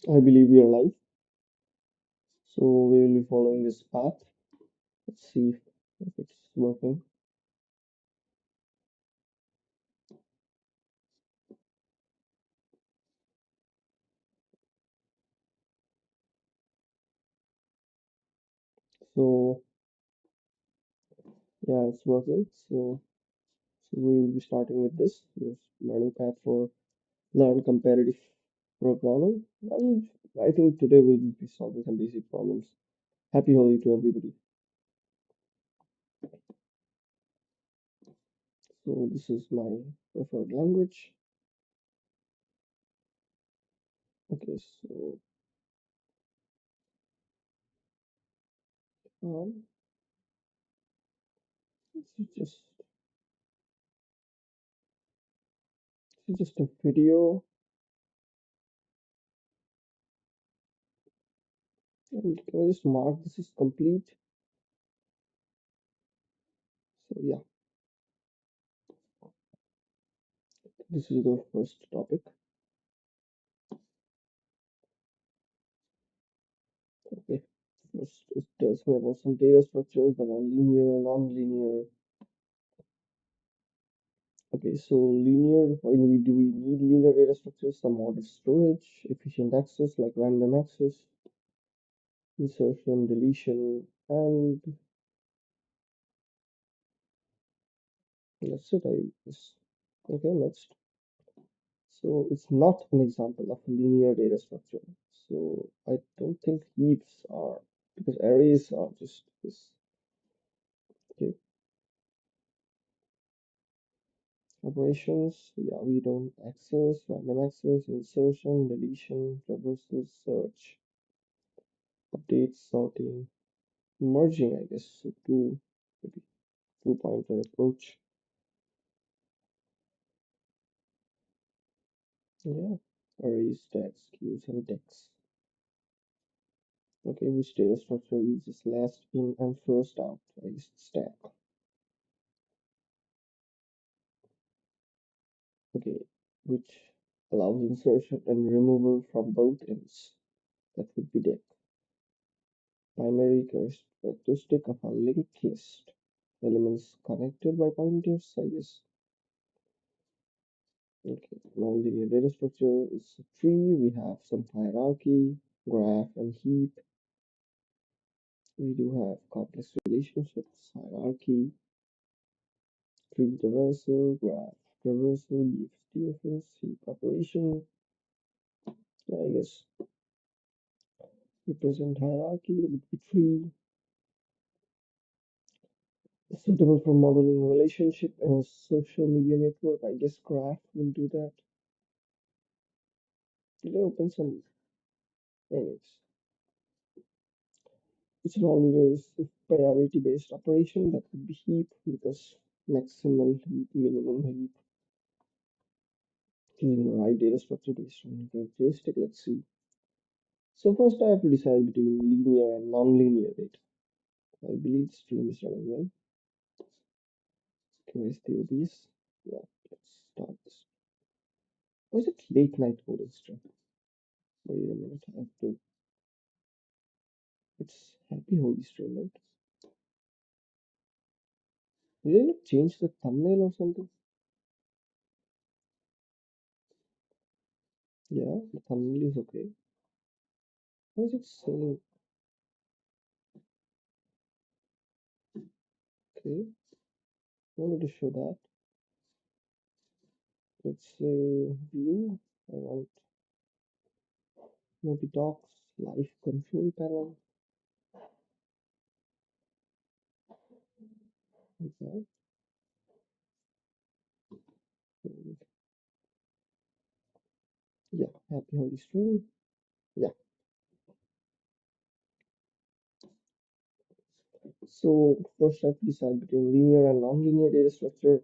I believe we are live, so we will be following this path. Let's see if it's working. So yeah, it's working. So we will be starting with this learning path for learn comparative programming. And I think today we'll be solving some basic problems. Happy Holi to everybody. So this is my preferred language. Okay, so um, this is just a video, and can I just mark this is complete? So yeah, this is the first topic. Okay, first it tells me about some data structures that are linear, non-linear. Okay, so linear, do we need linear data structures? Some ordered storage, efficient access like random access, insertion, deletion, and that's it, I guess. Okay, next. So it's not an example of a linear data structure. So I don't think heaps are, because arrays are just this. Okay, operations, yeah, we don't access, random access, insertion, deletion, traversal, search, update, sorting, merging, I guess, so maybe two pointer approach. Yeah, arrays, stacks, queues, and decks. Okay, which data structure uses last in and first out? I guess stack. Okay, which allows insertion and removal from both ends. That would be deck. Primary characteristic of a linked list. Elements connected by pointers, I guess. Okay, nonlinear data structure is a tree. We have some hierarchy, graph, and heap. We do have complex relationships, hierarchy, tree traversal, graph traversal, DFS, heap operation. Yeah, I guess represent hierarchy would be tree. Suitable for modeling relationship in a social media network. I guess graph will do that. Did I open some? Anyways, it's non-linear is a priority-based operation that would be heap because maximal heap, minimum heap. Choosing the right data structure based on characteristic. Let's see. So first I have to decide between linear and non-linear data. I believe the stream is running well. Where's the OBS? Yeah, let's start this. Why is it late night coding stream? Wait a minute, I have to. It's happy holy stream, right? Did I not change the thumbnail or something? Yeah, the thumbnail is okay. Why is it saying okay? I wanted to show that. Let's say view. I want maybe docs, live control panel. Okay. Yeah, happy holy stream. Yeah. So first I have to decide between linear and non-linear data structure,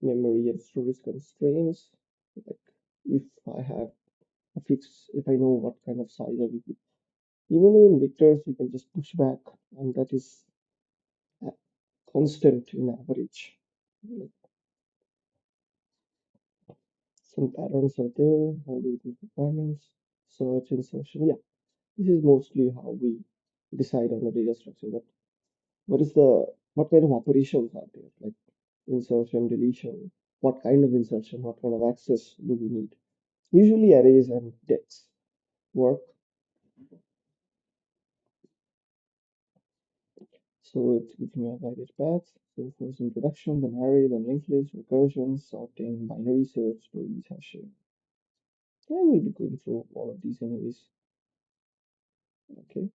memory and storage constraints. Like if I have a fix, if I know what kind of size I will be. Even though in vectors we can just push back, and that is constant in average. So Some patterns are there, algorithm requirements, search, insertion. Yeah, this is mostly how we decide on the data structure. But what kind of operations are there? Like insertion, deletion. What kind of insertion? What kind of access do we need? Usually arrays and decks work. So it gives me a guided path. So first introduction, then array, then linked list, recursion, sorting, binary search, stories, hashing. Yeah, we'll be going through all of these anyways. Okay.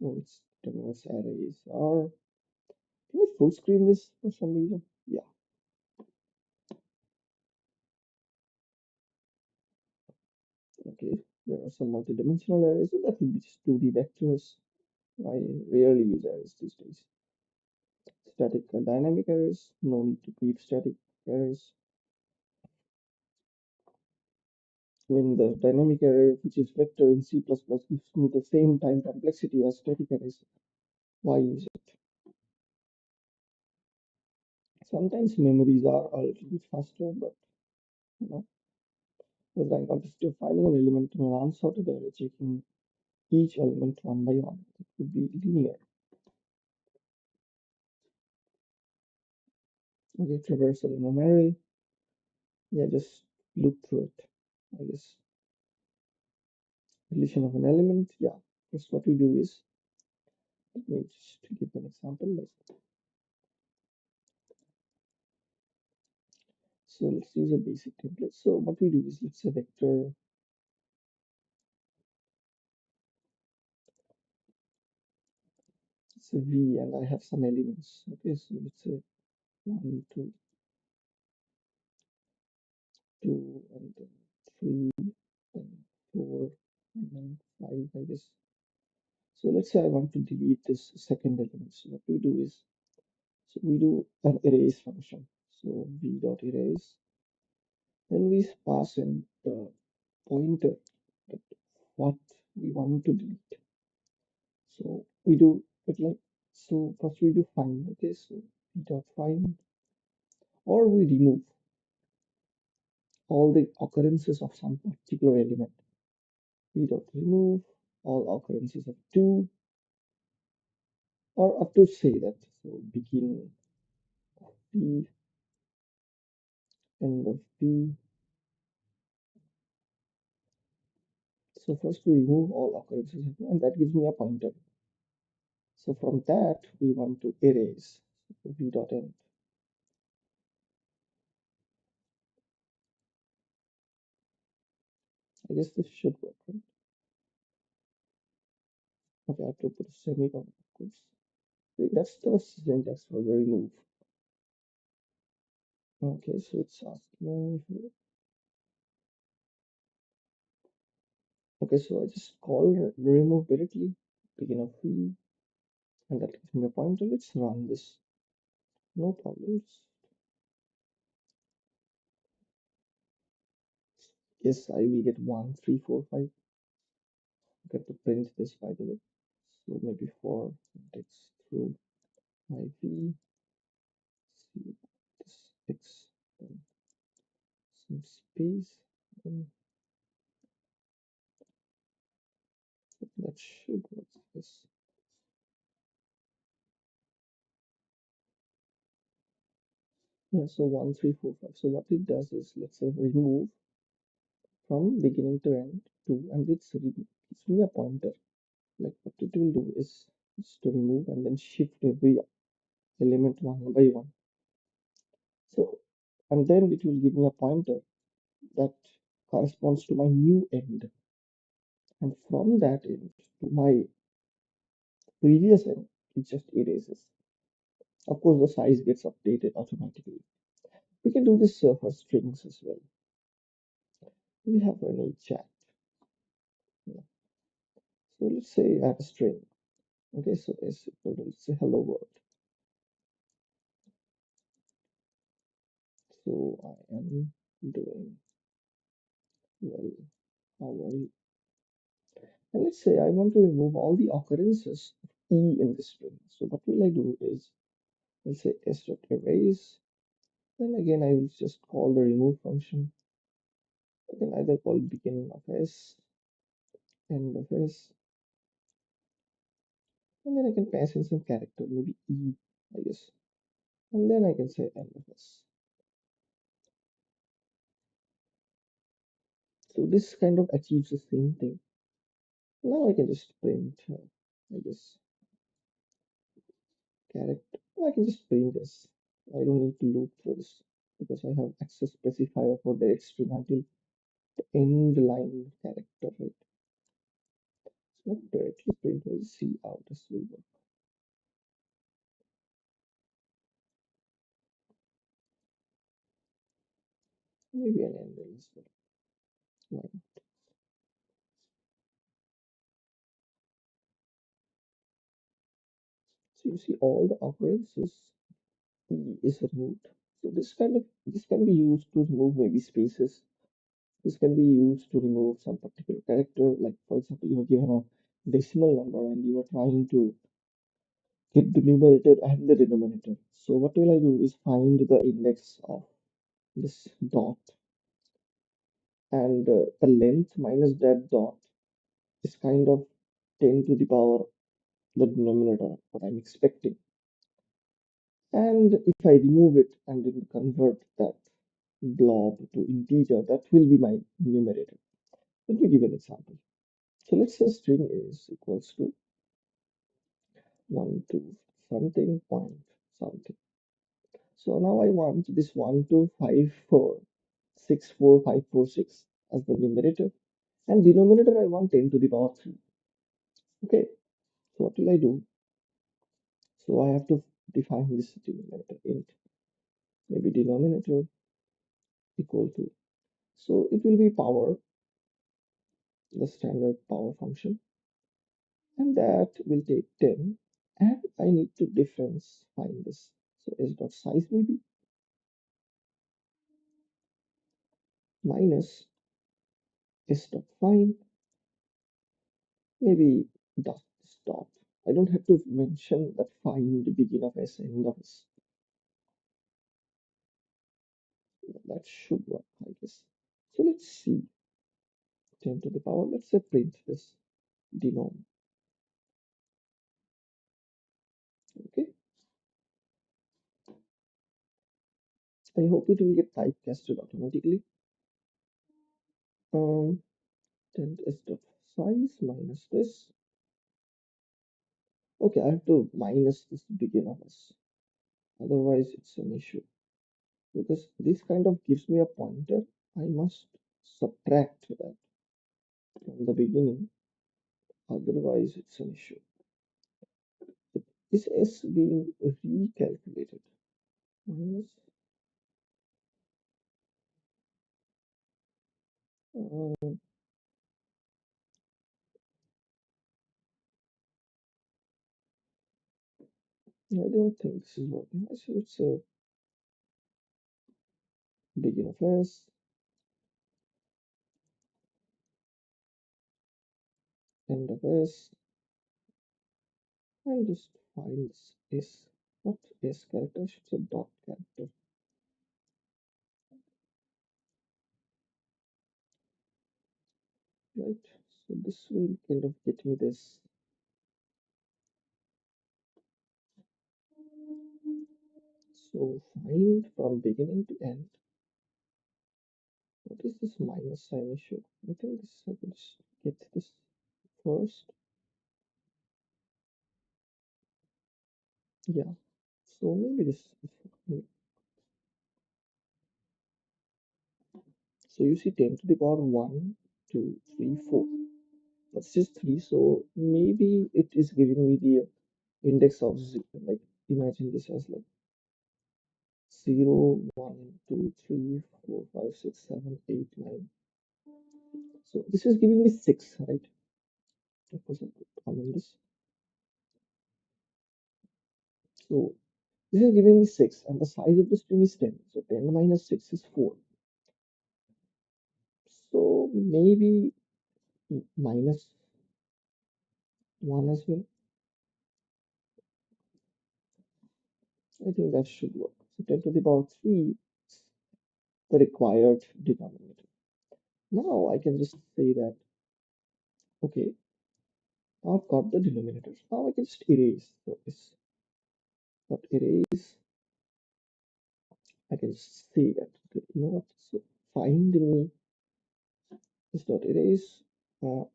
Oh, it's telling us arrays are. Can we full screen this for some reason? Yeah. Okay. There are some multi-dimensional arrays, so that will be just 2D vectors. I rarely use arrays these days. Static and dynamic arrays. No need to keep static arrays. When the dynamic array, which is vector in C++, gives me the same time complexity as static arrays, why use it? Sometimes memories are a little bit faster, but you know, the time complexity of finding an element in an unsorted array, checking each element one by one, it would be linear. Okay, traversal in an array, yeah, just loop through it. I guess deletion of an element, yeah. Guess what we do is, let me just give an example. So let's use a basic template. So what we do is, let's say vector, it's a V, and I have some elements. Okay, so let's say 1, 2, 2, and then 3, then 4, and then 5, I guess. So let's say I want to delete this second element. So what we do is, so we do an erase function. So v dot erase. Then we pass in the pointer that what we want to delete. So we do it like, so first we do find. Okay, so v dot find, or we remove all the occurrences of some particular element. V dot remove all occurrences of 2, or up to say that. So begin of p, end of p. So first we remove all occurrences of 2, and that gives me a pointer. So from that we want to erase. So v dot end. I guess this should work, right? Okay, I have to put a semicolon, of course. That's the syntax for the remove. Okay, so it's asking me. Okay, so I just call remove directly, begin of v, and that gives me a pointer. Let's run this. No problems. Yes, I will get 1, 3, 4, 5. I have to print this, by the way. So maybe 4 syntax through my v, see this x, then some space, and that should work. Yes. Yeah, so 1, 3, 4, 5. So what it does is, let's say remove from beginning to end 2, and gives me a pointer. Like what it will do is just to remove and then shift every element one by one. So, and then it will give me a pointer that corresponds to my new end. And from that end to my previous end, it just erases. Of course, the size gets updated automatically. We can do this for strings as well. We have any chat. Yeah. So let's say I have a string. Okay, so S equal to, let's say hello world. So I am doing well. How are you? And let's say I want to remove all the occurrences of E in the string. So what will I do is, let's say s.erase. Then again, I will just call the remove function. I can either call beginning of s, end of s, and then I can pass in some character, maybe e, I guess, and then I can say end of s. So this kind of achieves the same thing. Now I can just print, I guess, character. I can just print this. I don't need to loop through this because I have access specifier for the string until the end line character, right? It's not directly print. We'll see how this will work. Maybe an end as well. Why not? So you see all the occurrences E is removed. So this can be used to remove maybe spaces. This can be used to remove some particular character. Like for example, you are given a decimal number and you are trying to get the numerator and the denominator. So what will I do is find the index of this dot, and the length minus that dot is kind of 10 to the power the denominator, what I'm expecting. And if I remove it and then convert that blob to integer, that will be my numerator. Let me give an example. So let's say string is equals to 1 to something point something. So now I want this 125464546 as the numerator, and denominator I want 10 to the power 3. Okay, so what will I do? So I have to define this denominator int, maybe denominator equal to. So it will be power, the standard power function, and that will take 10, and I need to difference find this. So s dot size maybe minus s dot find, maybe dot dot. I don't have to mention that find the begin of s, end of s. That should work, I guess. So let's see. 10 to the power, let's say print this denom. Okay. I hope it will get typecasted automatically. 10 s dot size minus this. Okay, I have to minus this begin of s. Otherwise, it's an issue because this kind of gives me a pointer. I must subtract that from the beginning. Otherwise, it's an issue. Is s being recalculated? Minus. Uh, I don't think this is working. So it's a begin of s, end of s, and just find this s. Not s character, I should say dot character. Right? So this will kind of get me this. So find from beginning to end. What is this minus sign issue? I think this I will just get this first. Yeah. So maybe this. So you see 10 to the power 1, 2, 3, 4. That's just 3. So maybe it is giving me the index of 0. Like imagine this as like 0, 1, 2, 3, 4, 5, 6, 7, 8, 9. So this is giving me 6, right? Of course, I could comment this. So this is giving me 6, and the size of the string is 10. So 10 minus 6 is 4. So maybe minus 1 as well. I think that should work. So 10 to the power 3 is the required denominator. Now I can just say that, okay, I've got the denominators. Now I can just erase. So this dot erase. I can just say that, okay, you know what? So find me this dot erase. Uh,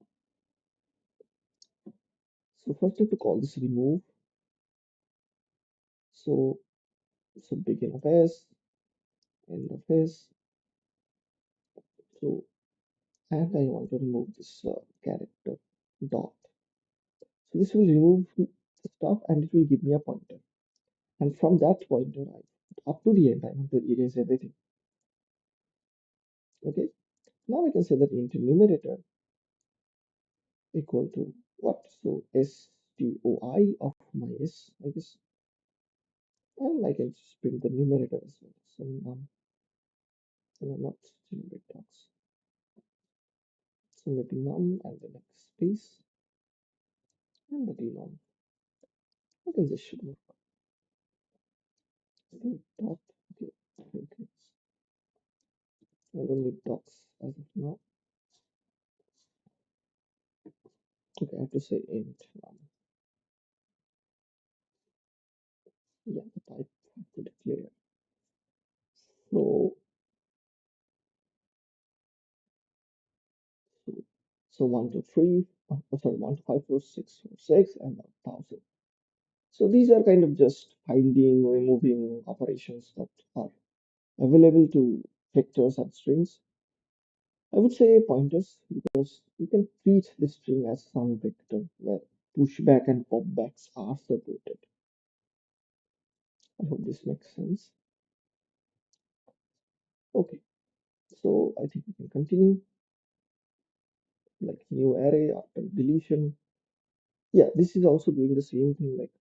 so first I have to call this remove. So begin of S, end of S. So and I want to remove this character dot. So this will remove the stuff and it will give me a pointer. And from that pointer, up to the end, I want to erase everything. Okay. Now I can say that int numerator equal to what? So stoi of my s, I guess. And I can just print the numerator as well. So not generate docs. So maybe num and the next space and the denom. Okay, this should work. Dot. Okay. Okay. I don't need docs as of now. Okay, I have to say int num. Yeah, the type I have to declare. So so, so 1 to 3, sorry, 1 to 5, 4, 6, 4, 6, and 1,000. So these are kind of just finding, removing operations that are available to vectors and strings. I would say pointers because you can treat the string as some vector where pushback and popbacks are supported. I hope this makes sense. Okay, so I think we can continue. Like new array after deletion. Yeah, this is also doing the same thing. Like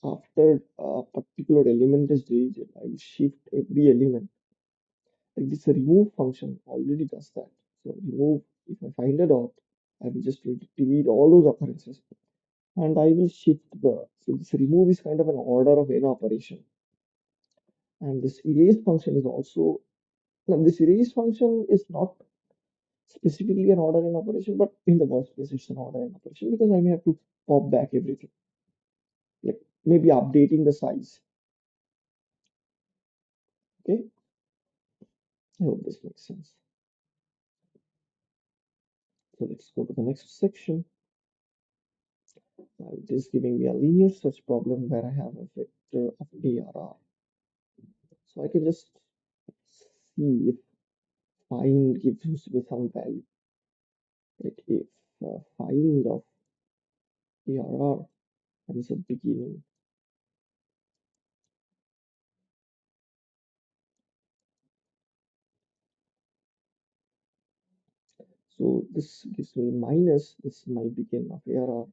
after a particular element is deleted, I will shift every element. Like this remove function already does that. So remove, if I find a dot, I will just delete all those occurrences and I will shift so this remove is kind of an order of n operation. And this erase function is also, now this erase function is not specifically an order n operation, but in the worst case, it's an order n operation because I may have to pop back everything, like maybe updating the size. Okay, I hope this makes sense. So let's go to the next section. It is giving me a linear search problem where I have a vector of ARR. So I can just see if find gives me some value. Like if find of ARR and is a beginning. So this gives me minus, this is my begin of ARR.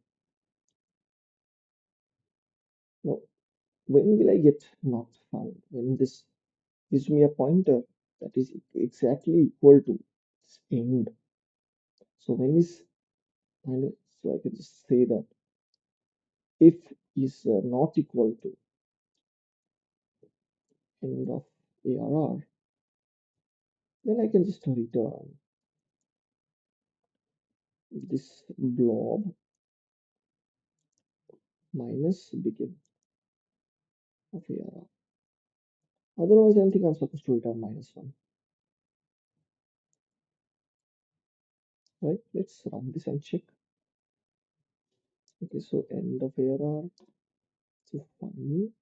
Now, when will I get not found? When this gives me a pointer that is exactly equal to this end. So when is minus, so I can just say that if is not equal to end of ARR, then I can just return this blob minus begin of ARR. Otherwise, I think I'm supposed to return -1. Right? Let's run this and check. Okay, so end of ARR. So find.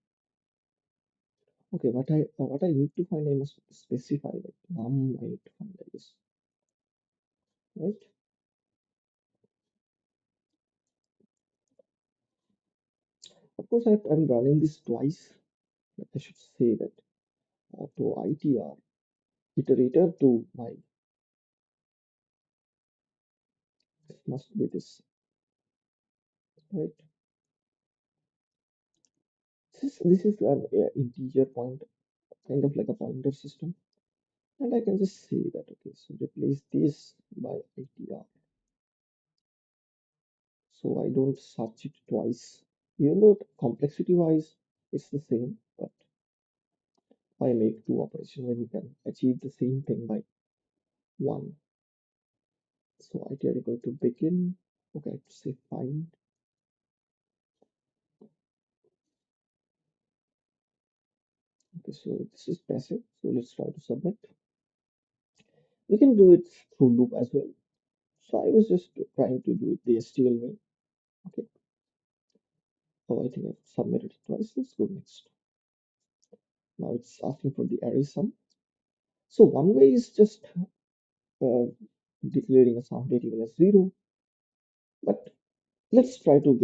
Okay, what I need to find, I must specify like num I need to find, I guess. Right? Of course, I'm running this twice. But I should say that auto itr iterator to my must be this, right? This is an integer point, kind of like a pointer system, and I can just say that okay, so replace this by itr, so I don't search it twice, even though complexity wise it's the same, but why make two operations when you can achieve the same thing by one? So iter equal to begin. Okay, I have to say find. Okay, so this is passive. So let's try to submit. We can do it through loop as well. So I was just trying to do it the STL way. Okay. Oh, I think I've submitted it twice. Let's go next. Now it's asking for the array sum. So one way is just uh, declaring a sum variable as 0, but let's try to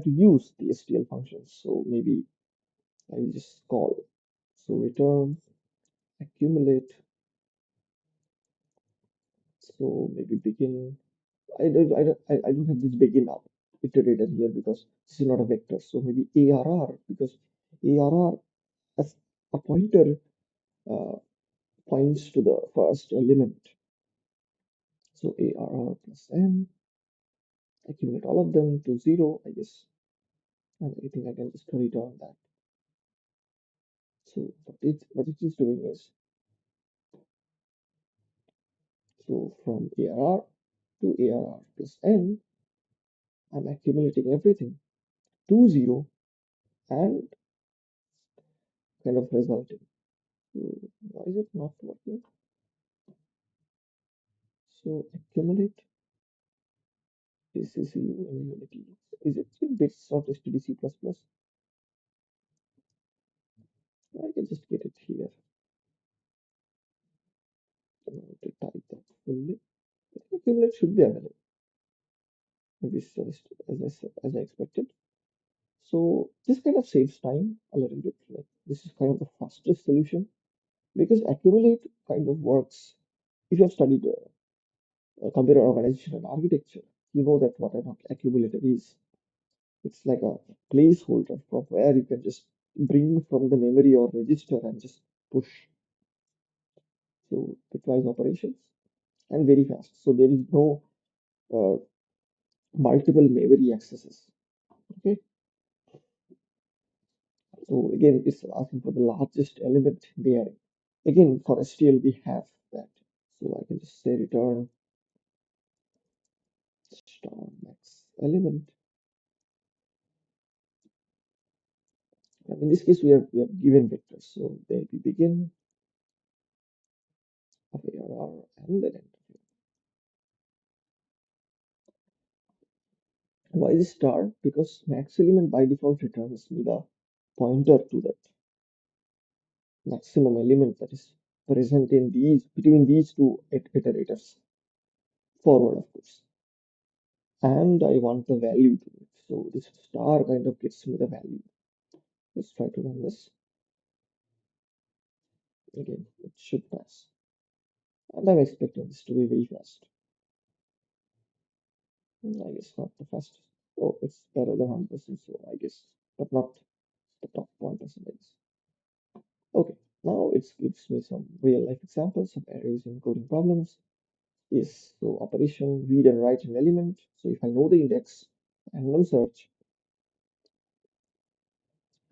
use the STL functions. So maybe I will just call, so return, accumulate, so maybe begin. I don't have this begin up iterator here because this is not a vector. So maybe ARR, because ARR as a pointer uh, points to the first element. So ARR plus n, accumulate all of them to 0, I guess. And I think I can just return that. So what it is doing is, so from ARR to ARR plus n, I'm accumulating everything to 0 and kind of resulting. So why is it not working? So accumulate ACC in Unity. Is it in bits of stdc++? I can just get it here. I want to type that fully. Accumulate should be available. Maybe so as I expected. So this kind of saves time a little bit. Like this is kind of the fastest solution because accumulate kind of works. If you have studied computer organization and architecture, you know that what an accumulator is. It's like a placeholder from where you can just bring from the memory or register and just push. So bitwise operations and very fast. So there is no uh, multiple memory accesses. Okay. So again, it's asking for the largest element there. Again, for STL, we have that. So I can just say return star max element. In this case, we have given vectors. So there we begin of ARR and then enter. Why is star? Because max element by default returns me the pointer to that maximum element that is present in these between these two iterators forward, of course. And I want the value to it. So this star kind of gets me the value. Let's try to run this. Again, it should pass. And I'm expecting this to be very fast. I guess not the fastest. Oh, it's better than 100%, so I guess, but not the top 1%, I guess. Okay, now it gives me some real life examples of arrays in coding problems. Yes, so operation read and write an element. So if I know the index and run search,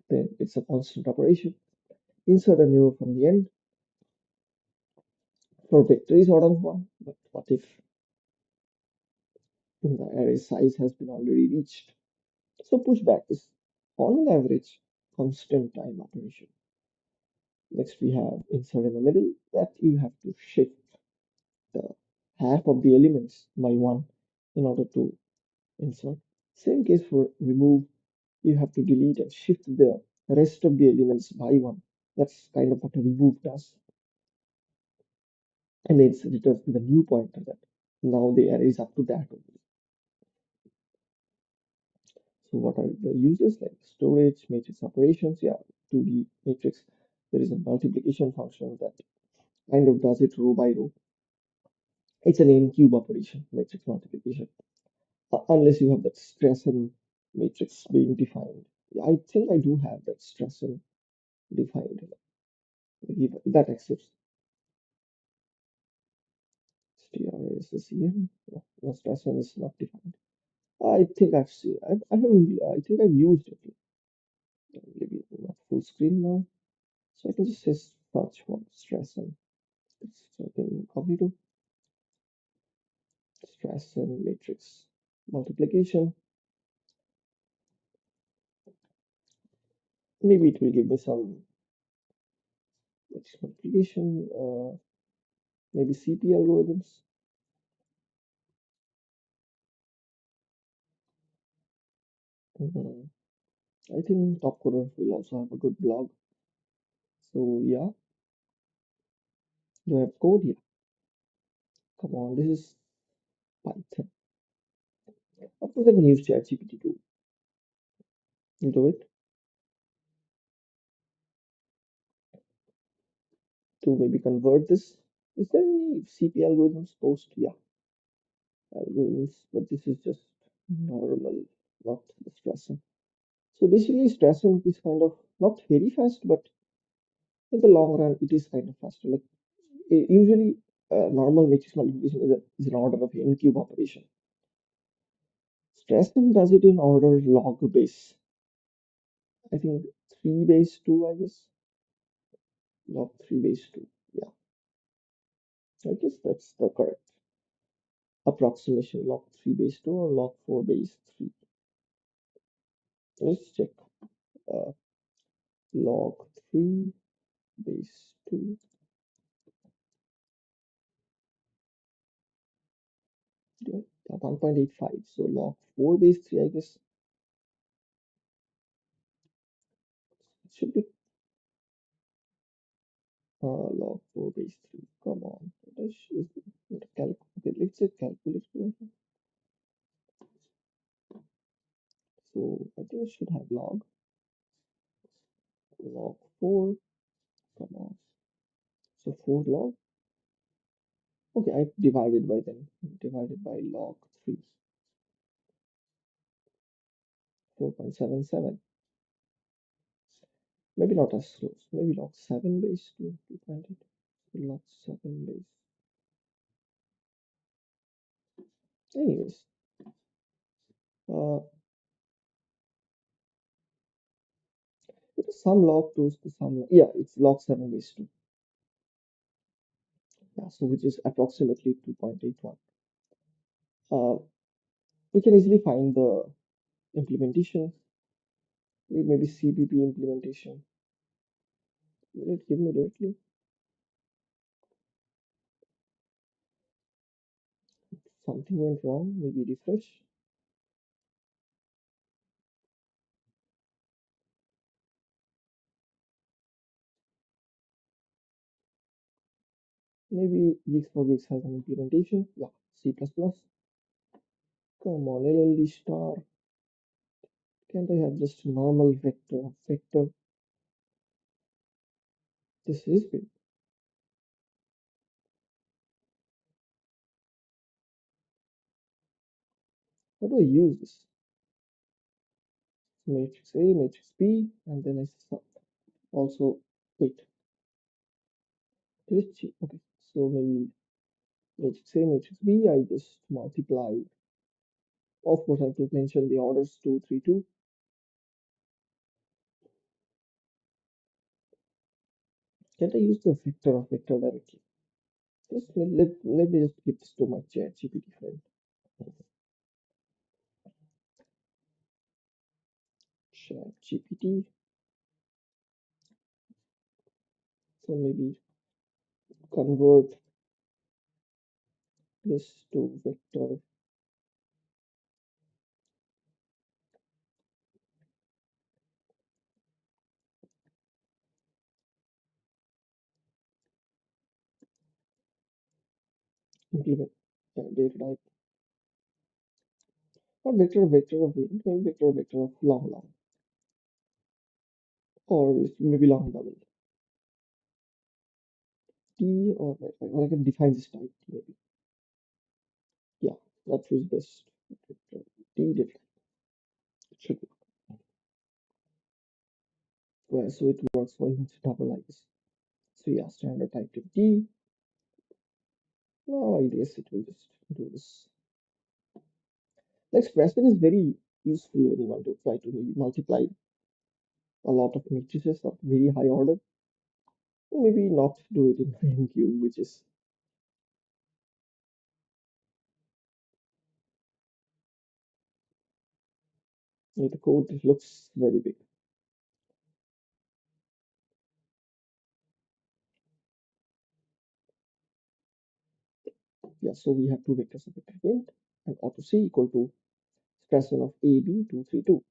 then it's a constant operation. Insert a new from the end. For vector is order of 1, but what if the array size has been already reached? So pushback is on an average constant time operation. Next we have insert in the middle, that you have to shift the half of the elements by 1 in order to insert. Same case for remove, you have to delete and shift the rest of the elements by 1. That's kind of what a remove does. And it returns with a new pointer that now the array is up to that only. So what are the uses like storage, matrix operations? Yeah, 2D matrix. There is a multiplication function that kind of does it row by row. It's an n cube operation, matrix multiplication. Unless you have that stress and matrix being defined. Yeah, I think I do have that stress and defined. That exists. STRASSEN. No, stress and is not defined. I think I've seen. I haven't. I think I've used it. Maybe not full screen now. So I can just say search for stress and it's in incognito. stress and matrix multiplication. Maybe it will give me some matrix multiplication, maybe CP algorithms. Mhm. I think Top Coder will also have a good blog. So yeah, do I have code? Yeah, come on, this is Python. Of course, I can use ChatGPT to do it, to maybe convert this. Is there any CP algorithms post? Yeah, algorithms, but this is just normal, not the stressing. So basically, stressing is kind of not very fast, but in the long run, it is kind of faster. Like usually, normal matrix multiplication is an order of n cube operation. Stressing does it in order log base. I think 3 base 2, I guess. Log 3 base 2. Yeah, I guess that's the correct approximation. Log 3 base 2 or log 4 base 3. Let's check. Uh, log 3 base 2. Yeah, 1.85. So log 4 base 3, I guess. It should be log 4 base 3. Come on. Okay, let's say calculate. So I think it should have log 4. Come on. So 4 log. Okay, I divided by then. Divided by log 3. 4.77. Maybe not as close. Maybe log 7 base 2. 2.8. Log 7 base. Anyways, uh, it is some log 2 to some. Yeah, it's log 7 base 2. Yeah, so which is approximately 2.81. Uh, we can easily find the implementation. Maybe CPP implementation. Will it give me directly? Something went wrong. Maybe refresh. Maybe Geeks for Geeks has an implementation. Yeah, C++. Come on, LLD star. Can't I have just a normal vector? Vector. This is big. How do I use this? Matrix A, matrix B, and then I sub. Also, wait, glitchy. Okay, so maybe matrix A, matrix B, I just multiply. Of course, I have to mention the orders 2, 3, 2. Can't I use the vector of vector directly? Just let me just give this to my chat GPT friend. Chat GPT. So maybe convert this to vector. Implement. Yeah, data type. Or vector of int, maybe vector of long. Or maybe long double. T or I can define this type maybe. Yeah, that is best. T did it should work. Well, so it works for int double, I guess. So yeah, standard type to T. Now I guess it will just do this. The expression is very useful when you want to try to maybe multiply a lot of matrices of very high order. Maybe not do it in n cube, which is The code looks very big. Yeah, so we have two vectors of vector int and auto c equal to expression of AB232.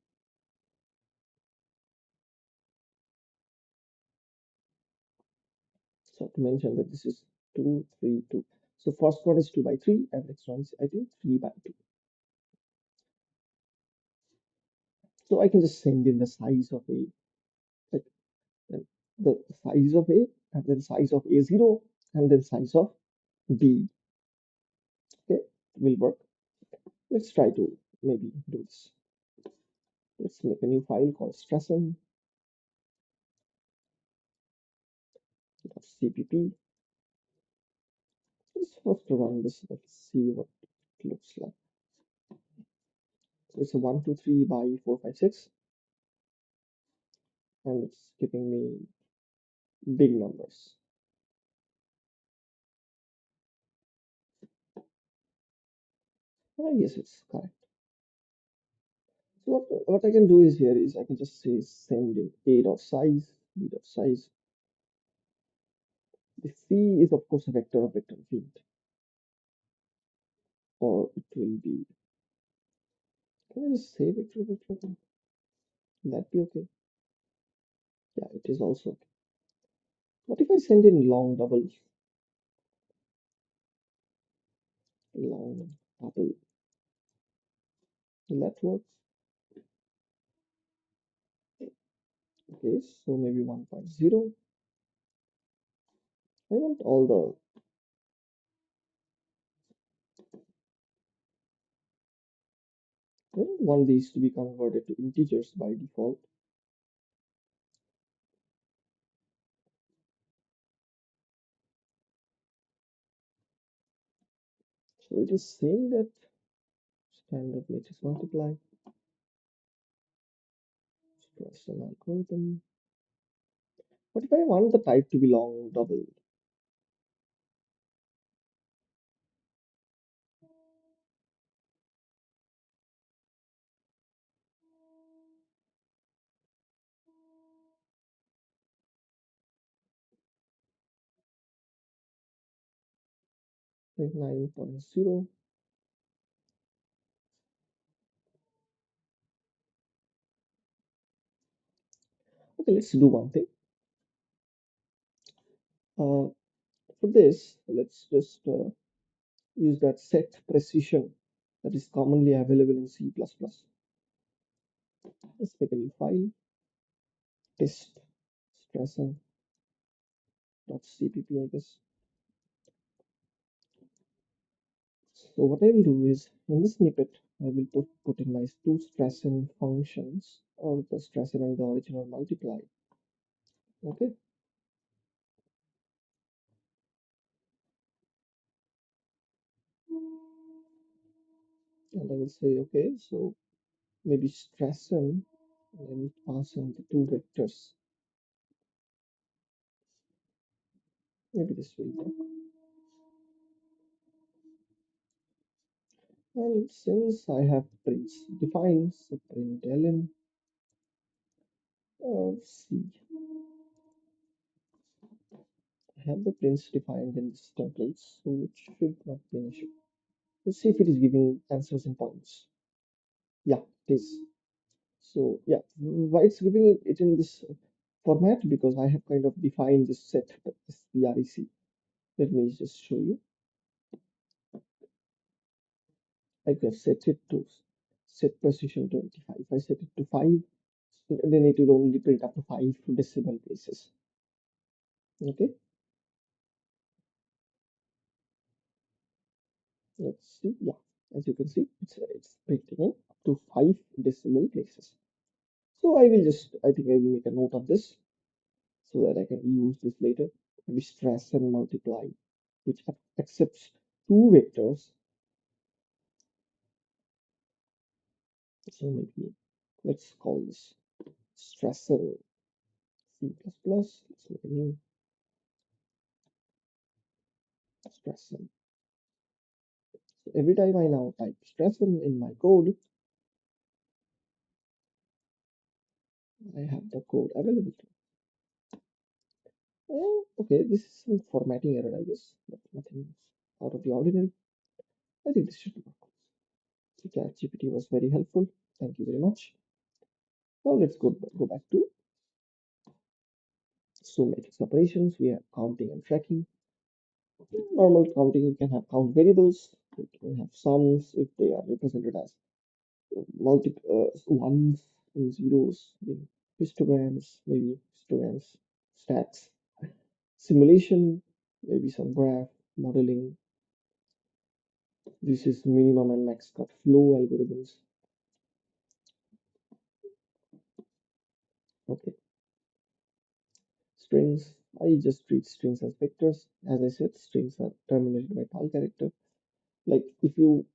So to mention that this is 232. So first one is 2 by 3 and next one is I think 3 by 2. So I can just send in the size of A, like the size of A and then size of A0 and then size of B. Okay, will work. Let's try to maybe do this. Let's make a new file called stressen.cpp. Let's first run this. Let's see what it looks like. So it's a 1, 2, 3 by 4, 5, 6, and it's giving me big numbers. Yes, it's correct. So what I can do is here is I can just say send in a dot size, b dot size. The c is of course a vector of vector field, or it will be. Can I just say vector vector field? Will that be okay? Yeah, it is also okay. What if I send in long double? Long double. Will that work? Okay, so maybe 1.0. I want all the I don't want these to be converted to integers by default. So it is saying that standard matrix multiply, expression algorithm. What if I want the type to be long double? Like 9.0. Okay, let's do one thing. For this, let's just use that set precision that is commonly available in C++. Let's make a new file, test stressen.cpp, I guess. So what I will do is in this snippet, I will put in my two stressen functions, or the stressen and the original multiply. Okay. And I will say, okay, so maybe stressen, and I will pass in the two vectors. Maybe this will work. And since I have prints defined, so println C. I have the prints defined in this template, so it should not be an issue. Let's see if it is giving answers in points. Yeah, it is. So yeah, why it's giving it in this format? Because I have kind of defined this set strec. Let me just show you. I have set it to set precision 25. If I set it to 5, then it will only print up to 5 decimal places. Okay, let's see. Yeah, as you can see, it's printing in up to 5 decimal places. So I think I will make a note of this so that I can use this later. Maybe stress and multiply, which accepts two vectors. So maybe let's call this stressor C++. Let's make a new stressor. So every time I now type stressor in my code, I have the code available. Okay, this is some formatting error, I guess, but nothing out of the ordinary. I think this should work. ChatGPT was very helpful. Thank you very much. Now let's go back to so matrix operations. We have counting and tracking. Normal counting, you can have count variables. You can have sums if they are represented as multiple ones and zeros, histograms, maybe histograms, stats, simulation, maybe some graph modeling. This is minimum and max cut flow algorithms. Okay, strings. I just treat strings as vectors. As I said, strings are terminated by null character. Like if you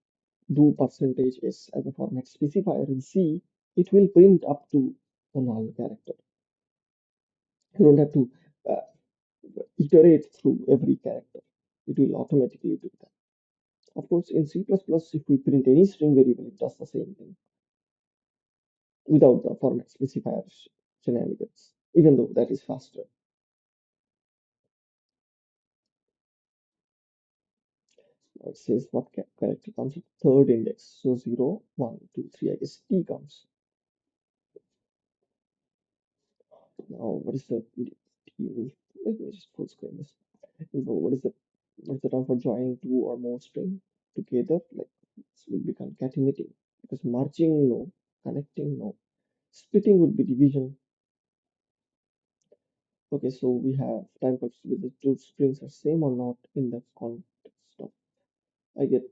do percentage %s as a format specifier in C, it will print up to the null character. You don't have to uh, iterate through every character. It will automatically do that. Of course, in C++, if we print any string variable, it does the same thing without the format specifier shenanigans, even though that is faster. Now it says what character comes with third index. So 0, 1, 2, 3, I guess T comes. Now, what is the T? Let me just full screen this. What is the term for joining two or more string together? Like this will be concatenating because merging no, connecting no, splitting would be division. Okay, so we have time collapse with the two strings are same or not in the context of I get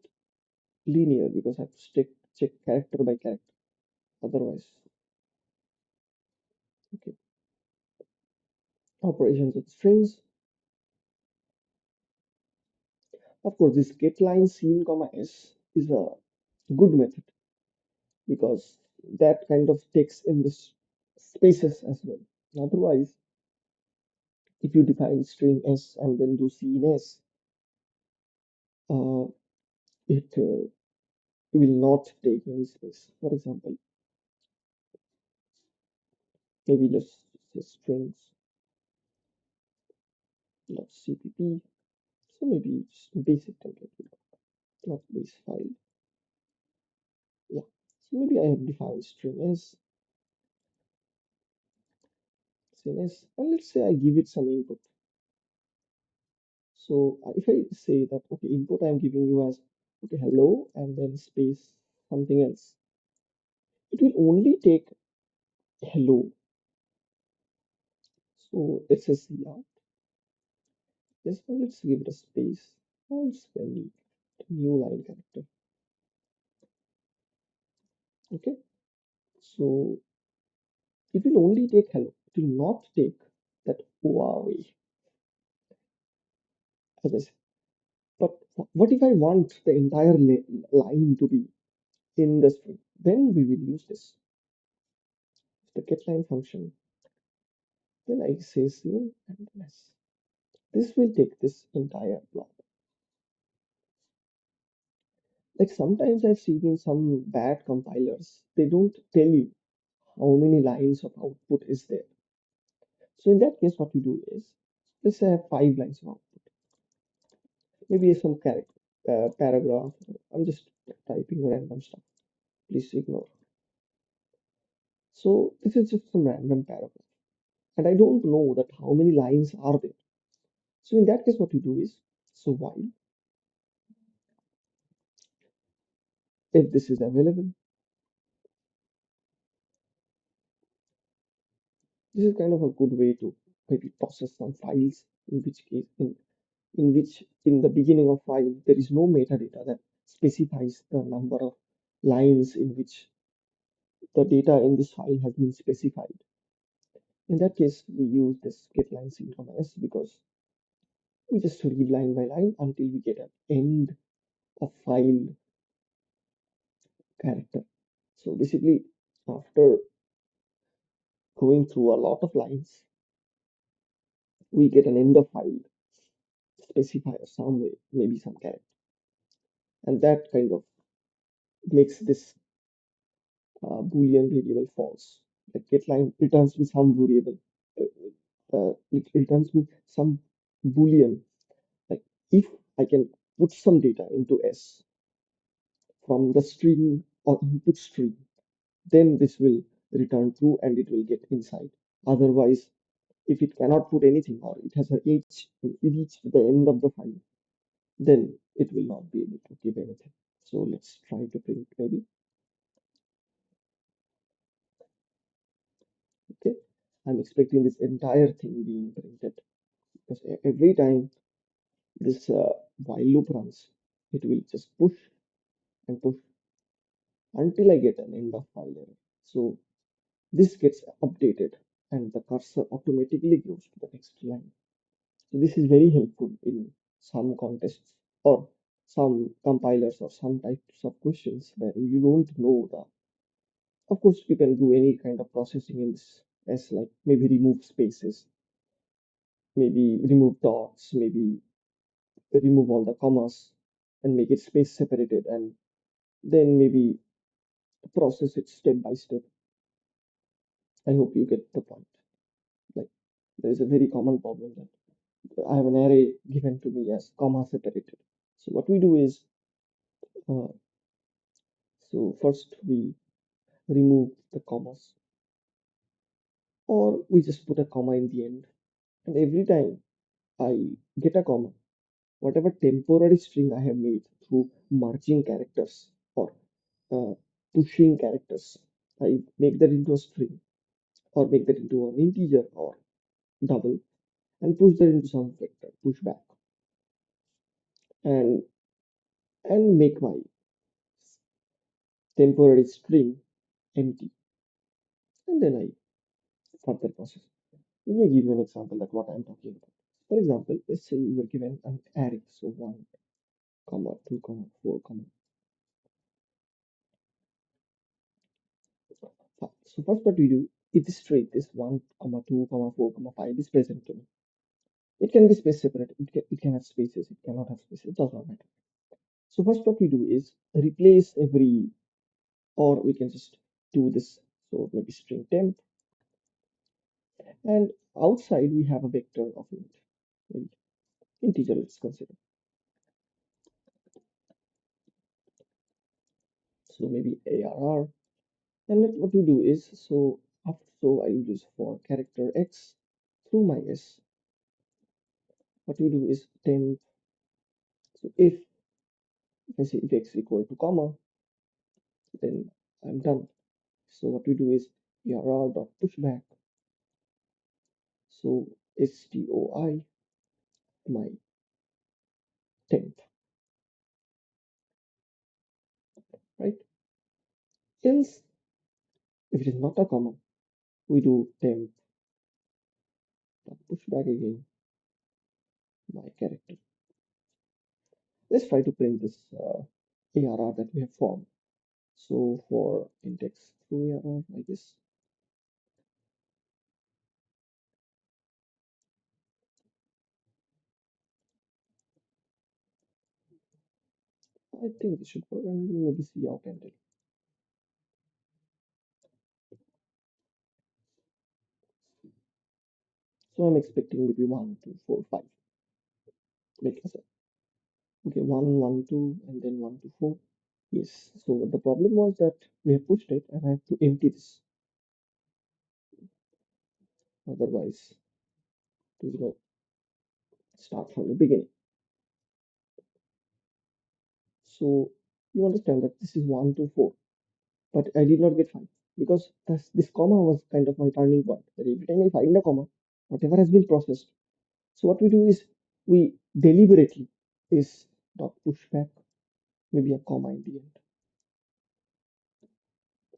linear because I have to check character by character. Otherwise, okay. Operations with strings. Of course, this getLine scene comma s is a good method because that kind of takes in the spaces as well. Otherwise, if you define string s and then do c in s, uh, it will not take any space. For example, maybe let's say strings dot cpp. So maybe just basic template, not base file. Yeah. So maybe I have defined string s, string s, and let's say I give it some input. So if I say that, okay, input I'm giving you as, okay, hello, and then space something else, it will only take hello. So let's just see out. This one, let's give it a space. Oh, it's very new line character. Okay, so it will only take hello. It will not take that Huawei, as I said. But what if I want the entire line to be in the string? Then we will use this, the getLine function. Then I say C and S. This will take this entire block. Like sometimes I've seen in some bad compilers, they don't tell you how many lines of output is there. So in that case, what we do is, let's say I have 5 lines of output, maybe some character, paragraph. I'm just typing random stuff. Please ignore. So this is just some random paragraph, and I don't know that how many lines are there. So in that case, what we do is, so while if this is available, this is kind of a good way to maybe process some files. In which case, in which in the beginning of file there is no metadata that specifies the number of lines in which the data in this file has been specified. In that case, we use this getLine scene comma s because we just read line by line until we get an end of file character. So basically, after going through a lot of lines, we get an end of file specifier some way, maybe some character, and that kind of makes this Boolean variable false Like getLine returns me some variable. It returns me some boolean. Like if I can put some data into S from the string or input string, then this will return true and it will get inside. Otherwise, if it cannot put anything or it has a age, it reached the end of the file, then it will not be able to give anything. So let's try to print maybe. Okay, I'm expecting this entire thing being printed because every time this while loop runs, it will just push and push until I get an end of file error. So this gets updated and the cursor automatically goes to the next line. So this is very helpful in some contests or some compilers or some types of questions where you don't know the. Of course, you can do any kind of processing in this as like maybe remove spaces, maybe remove dots, maybe remove all the commas and make it space separated and then maybe process it step by step. I hope you get the point. Like there is a very common problem that I have an array given to me as comma separated. So what we do is, uh, so first we remove the commas or we just put a comma in the end. And every time I get a comma, whatever temporary string I have made through merging characters or uh, pushing characters, I make that into a string or make that into an integer or double and push that into some vector, push back and make my temporary string empty. And then I further process. Let me give you an example that what I'm talking about. For example, let's say you were given an array, so 1, comma 2, comma 4, comma 5. So first what we do, if this string is 1, comma 2, comma 4, comma 5 is present to me. It can be space separated, it can have spaces, it cannot have spaces, it does not matter. So first what we do is replace every, or we can just do this, so maybe string temp, and outside we have a vector of int, maybe integer let's consider. So maybe arr, and then what we do is, so after, so I use for character x through my s, what we do is temp, so if I say if x equal to comma, then I'm done. So what we do is arr dot pushback, so stoi my temp, right? Else, if it is not a comma, we do temp dot pushback again my character. Let's try to print this arr that we have formed. So for index through arr, I guess I think this should work, and maybe see out ended. So I'm expecting maybe 1, 2, 4, 5. Like I said, okay, 1, 1, 2, and then 1, 2, 4. Yes. So the problem was that we have pushed it, and I have to empty this. Otherwise, to start from the beginning. So you understand that this is 1, 2, 4, but I did not get 5 because this comma was kind of my turning point. That every time I find a comma, whatever has been processed. So what we do is we deliberately is dot push back, maybe a comma in the end,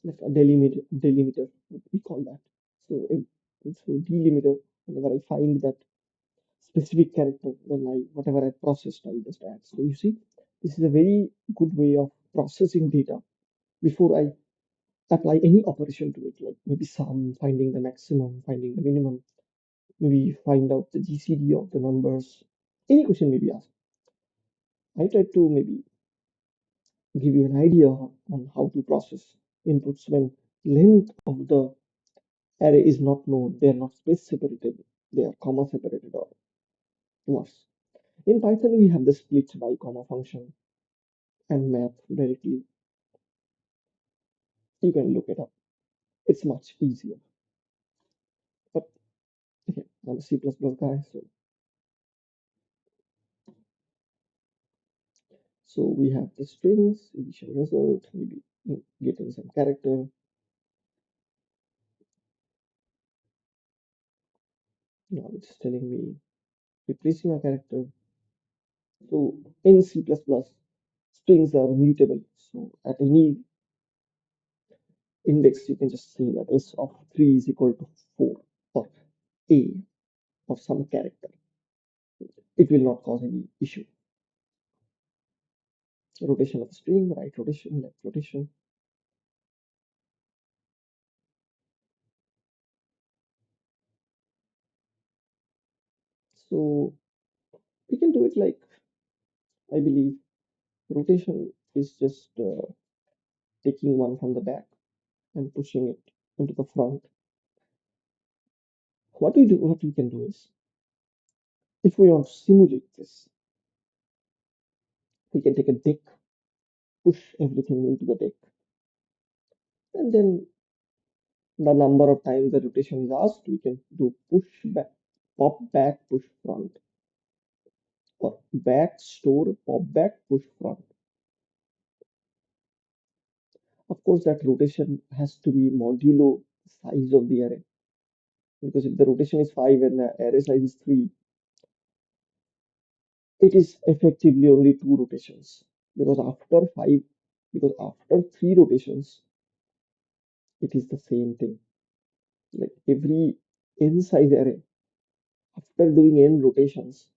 like a delimiter, we call that. So so delimiter, whenever I find that specific character, then I whatever I processed, I just add. So you see, this is a very good way of processing data before I apply any operation to it, like maybe sum, finding the maximum, finding the minimum, maybe find out the GCD of the numbers. Any question may be asked. I try to maybe give you an idea on how to process inputs when length of the array is not known, they are not space separated, they are comma separated or worse. In Python, we have the split by comma function and math directly. You can look it up. It's much easier. But yeah, I'm a C++ guy, so we have the strings, initial result, maybe getting some character. Now it's telling me replacing a character. So in C++, strings are mutable. So at any index, you can just say that s of 3 is equal to 4 or a of some character. It will not cause any issue. Rotation of string, right rotation, left rotation. So we can do it like, I believe, rotation is just taking one from the back and pushing it into the front. What we can do is, if we want to simulate this, we can take a deck, push everything into the deck, and then the number of times the rotation is asked, we can do push back, pop back, push front, or back, store, pop back, push front. Of course, that rotation has to be modulo the size of the array, because if the rotation is 5 and the array size is 3, it is effectively only 2 rotations. Because after 5, because after 3 rotations, it is the same thing. Like every n size array, after doing n rotations,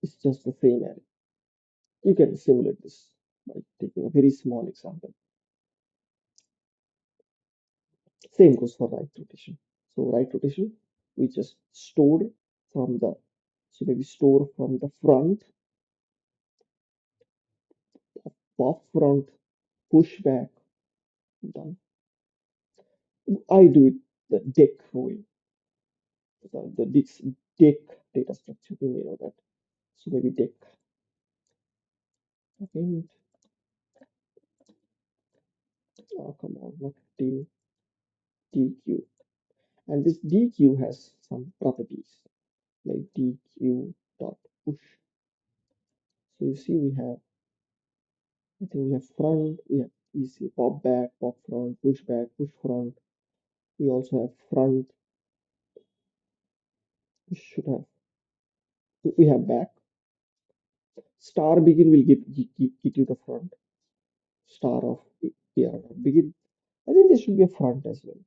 it's just the same array. You can simulate this by taking a very small example. Same goes for right rotation. So right rotation, we just store from the, so maybe store from the front, pop front, push back, done. I do it the deck way, the deck data structure, you may know that. So maybe deck, okay, come on, not till dq. And this dq has some properties like dq dot push. So you see we have, I think we have front, we have easy pop back, pop front, push back, push front. We also have front, we should have, we have back. Star begin will get you the front. Star of yeah, begin. I think there should be a front as well.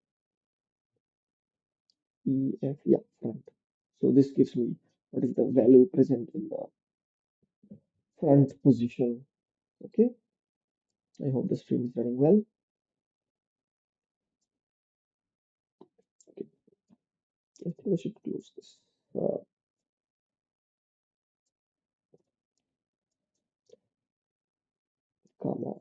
EF, yeah, front. So this gives me what is the value present in the front position. Okay, I hope the stream is running well. Okay, I think I should close this. Come on.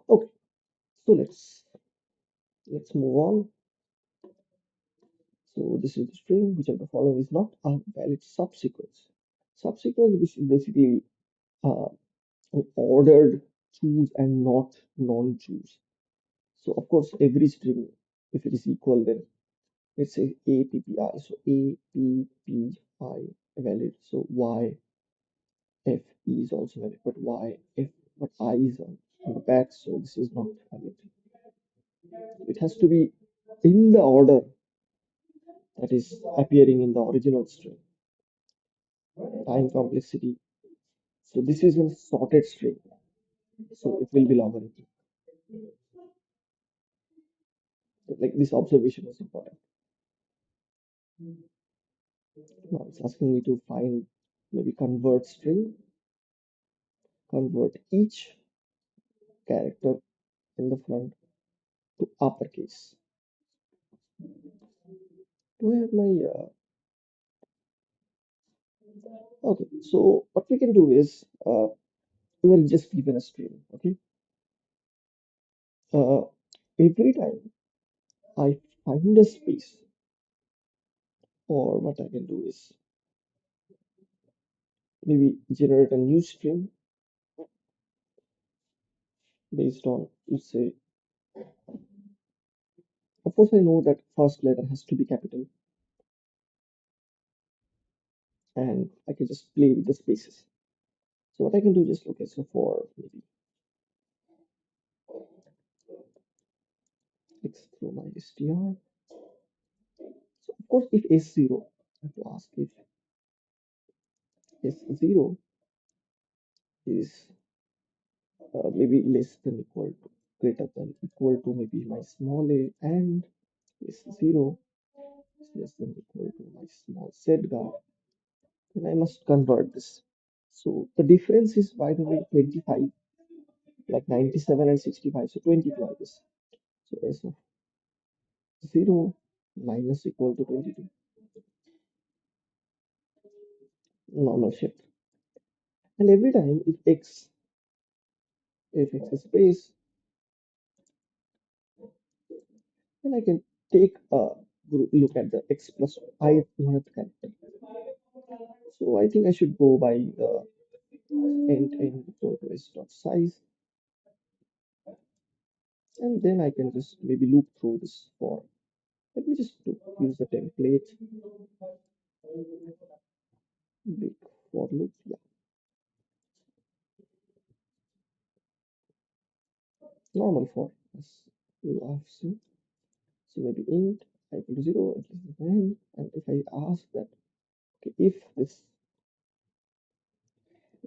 Okay, so let's move on. So this is the string, which of the following is not a valid subsequence. Subsequence is basically uh, an ordered choose and not non-choose. So of course, every string, if it is equal, then let's say APPI. So APPI valid. So Y F E is also valid, but Y F but I is on the back, so this is not valid. It has to be in the order that is appearing in the original string. Time complexity. So this is a sorted string, so it will be logarithmic. Like this observation is important. Now it's asking me to find maybe convert string, convert each character in the front to uppercase. Do I have my okay? So what we can do is we will just given a string. Okay, Uh, every time I find a space, or what I can do is maybe generate a new string based on, let's say, of course, I know that first letter has to be capital, and I can just play with the spaces. So what I can do is, okay, so for maybe x through my str. So of course, if s0, I have to ask if s0 is maybe less than equal to, greater than equal to maybe my small a, and s0 is less than equal to my small z guard, then I must convert this. So the difference is, by the way, 25, like 97 and 65, so 22 I guess. So s of 0 minus equal to 22, normal shift. And every time if x is space, then I can take a look at the x plus I character. So I think I should go by the int equal to s dot size, and then I can just maybe loop through this for. Let me just use the template big for loop. Yeah, normal for, as you have seen. So maybe int I equal to 0 and less than n, and if I ask that, okay, if this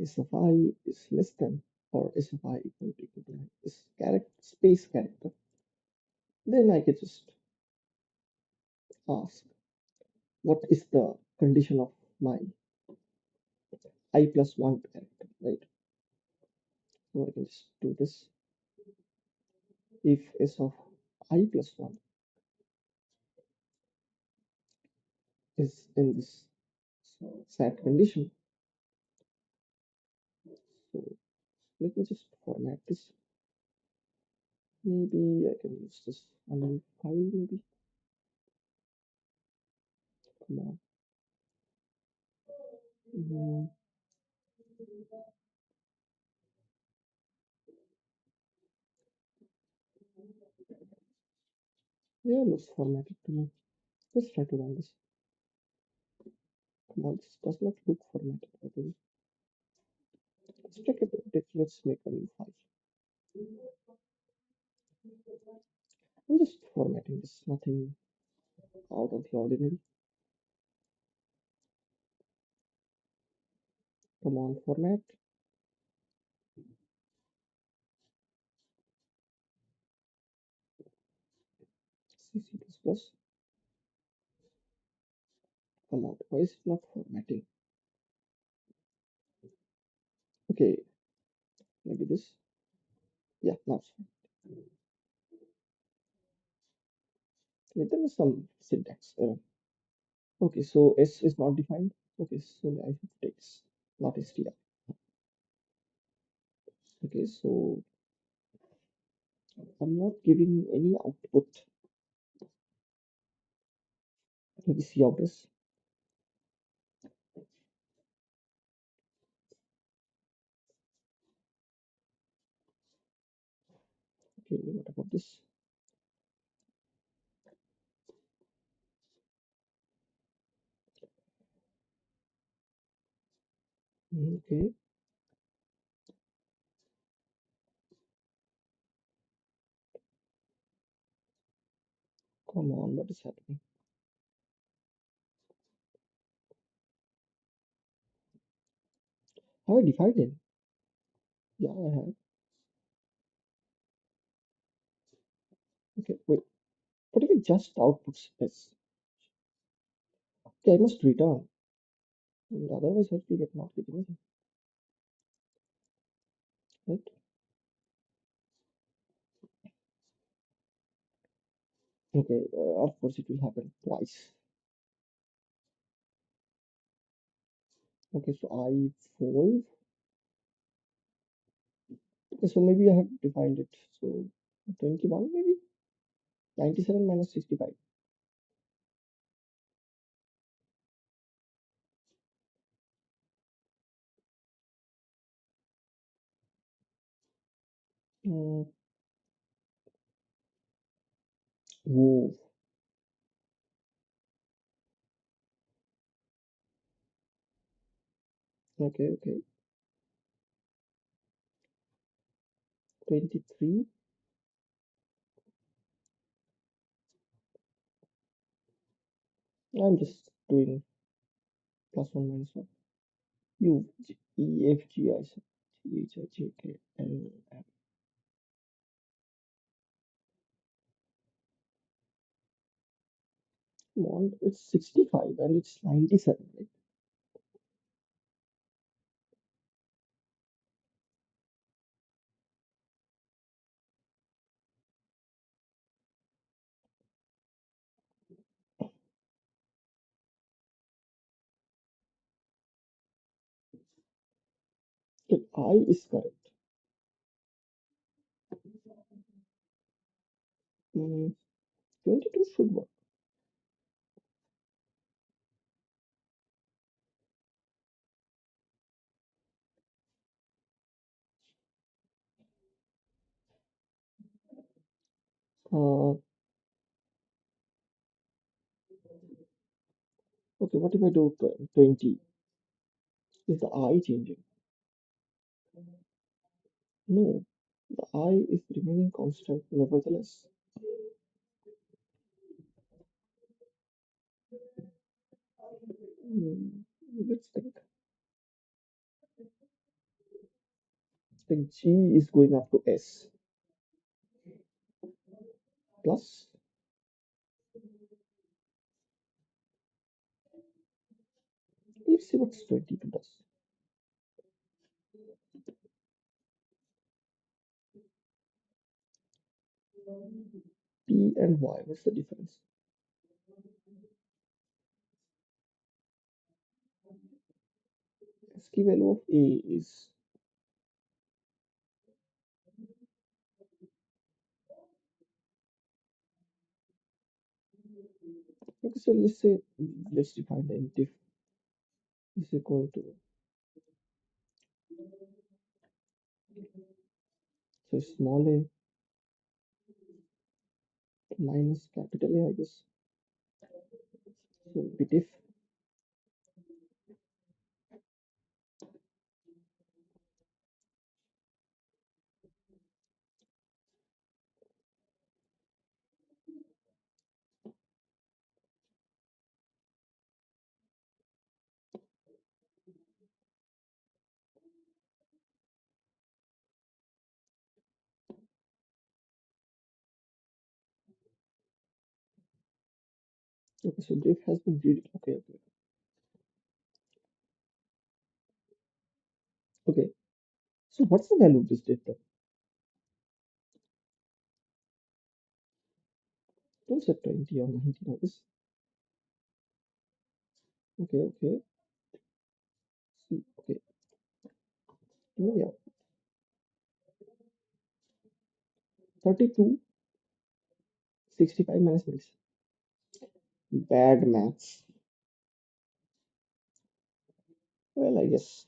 s of I is less than, or s of I equal to this character space character, then I can just ask what is the condition of my I plus 1 character, right? So I can just do this. If s of I plus 1 is in this set condition, so let me just format this. Maybe I can use this on file, maybe. Come on. Mm, yeah, looks formatted to me. Let's try to run this. Come on, this does not look formatted, by the way. Let's check it. Let's make a new file. I'm just formatting this, nothing out of the ordinary. Come on, format. C++. Come on, why is it not formatting? Okay, maybe this. Yeah, now it's fine. Yeah, there was some syntax error. Okay, so S is not defined. Okay, so I have to take this, not str. Okay, so I'm not giving any output. Maybe see out this. Okay, what about this? Okay, come on, what is happening? Have I defined it? Yeah, I have. Okay, wait. What if it just outputs S? Okay, I must return. Otherwise, I will get not get anything, right? Okay, of course it will happen twice. Okay, so I5. Okay, so maybe I have defined it. So 21 maybe? 97 minus 65. Mm, whoa. Okay, okay. 23. I'm just doing plus one minus one. U, G, E, F, G, I, C, H, I, J, K, L, M. Come on, it's 65 and it's 97, right? So I is correct. 22 should work. Uh, okay, what if I do 20? Is the I changing? No, the I is remaining constant nevertheless. Hmm, let's think. The G is going up to S plus. Let's see what 22 does. P and Y, what's the difference? ASCII value of A is, okay, so let's say, let's define the int if is equal to, so small a minus capital A, I guess. So bit if, okay, so diff has been read, okay, okay, okay. So what's the value of this diff then? Don't say 20 or 19, I guess. Okay, okay, see, okay, yeah, 32, 65 minus minutes. Bad maths. Well, I guess.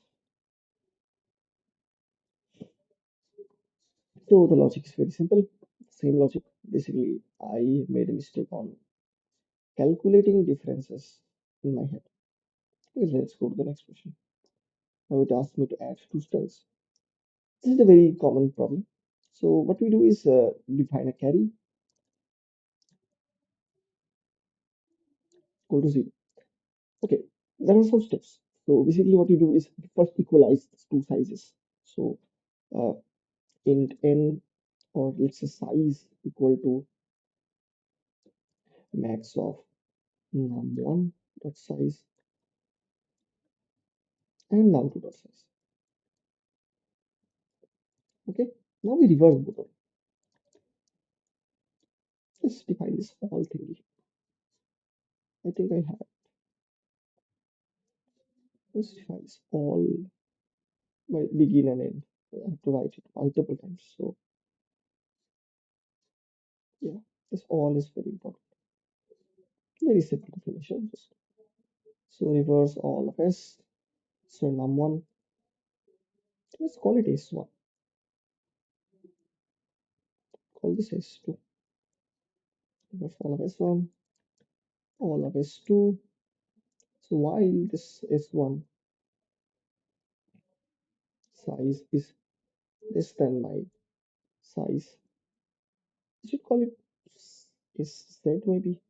So the logic is very simple. Same logic. Basically, I made a mistake on calculating differences in my head. Okay, let's go to the next question. Now it asks me to add two strings. This is a very common problem. So what we do is define a carry equal to 0. Okay, there are some steps. So basically what you do is first equalize the two sizes. So uh, int n, or let's say size, equal to max of num1 dot size and num2 dot size. Okay, now we reverse both of them. Let's define this all thingy. I think I have. Let's define this all by begin and end. I have to write it multiple times. So Yeah, this all is very important. Very simple definition. So reverse all of S. So num1, let's call it S1. Call this S2. Reverse all of S1, all of S2. So while this S1 size is less than my size, I should call it is Z maybe.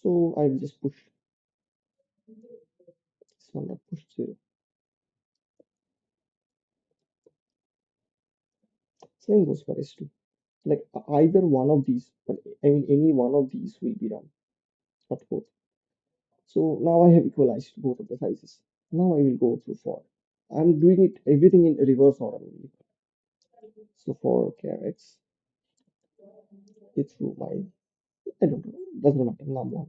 So I will just push this one, not push 0. Same goes for S2. Like either one of these, but I mean any one of these will be run, not both. So now I have equalized both of the sizes. Now I will go through for. I'm doing it everything in reverse order only. So for char x, it through my, I don't know, doesn't matter, num1.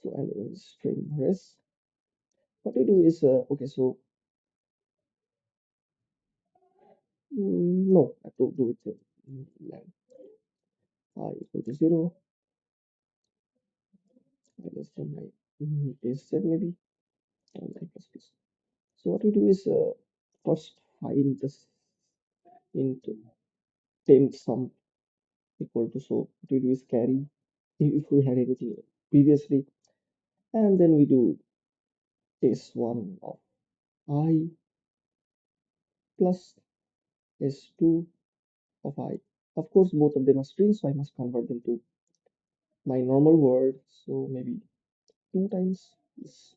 So and in string res, what we do is, okay, so no, I have to do it len I equal to 0, I less than my is set maybe, and I plus plus. So what we do is first find this into temp sum equal to, so what we do is carry if we had anything previously, and then we do s1 of I plus s2 of I. Of course, both of them are strings, so I must convert them to my normal word. So maybe 2 times this.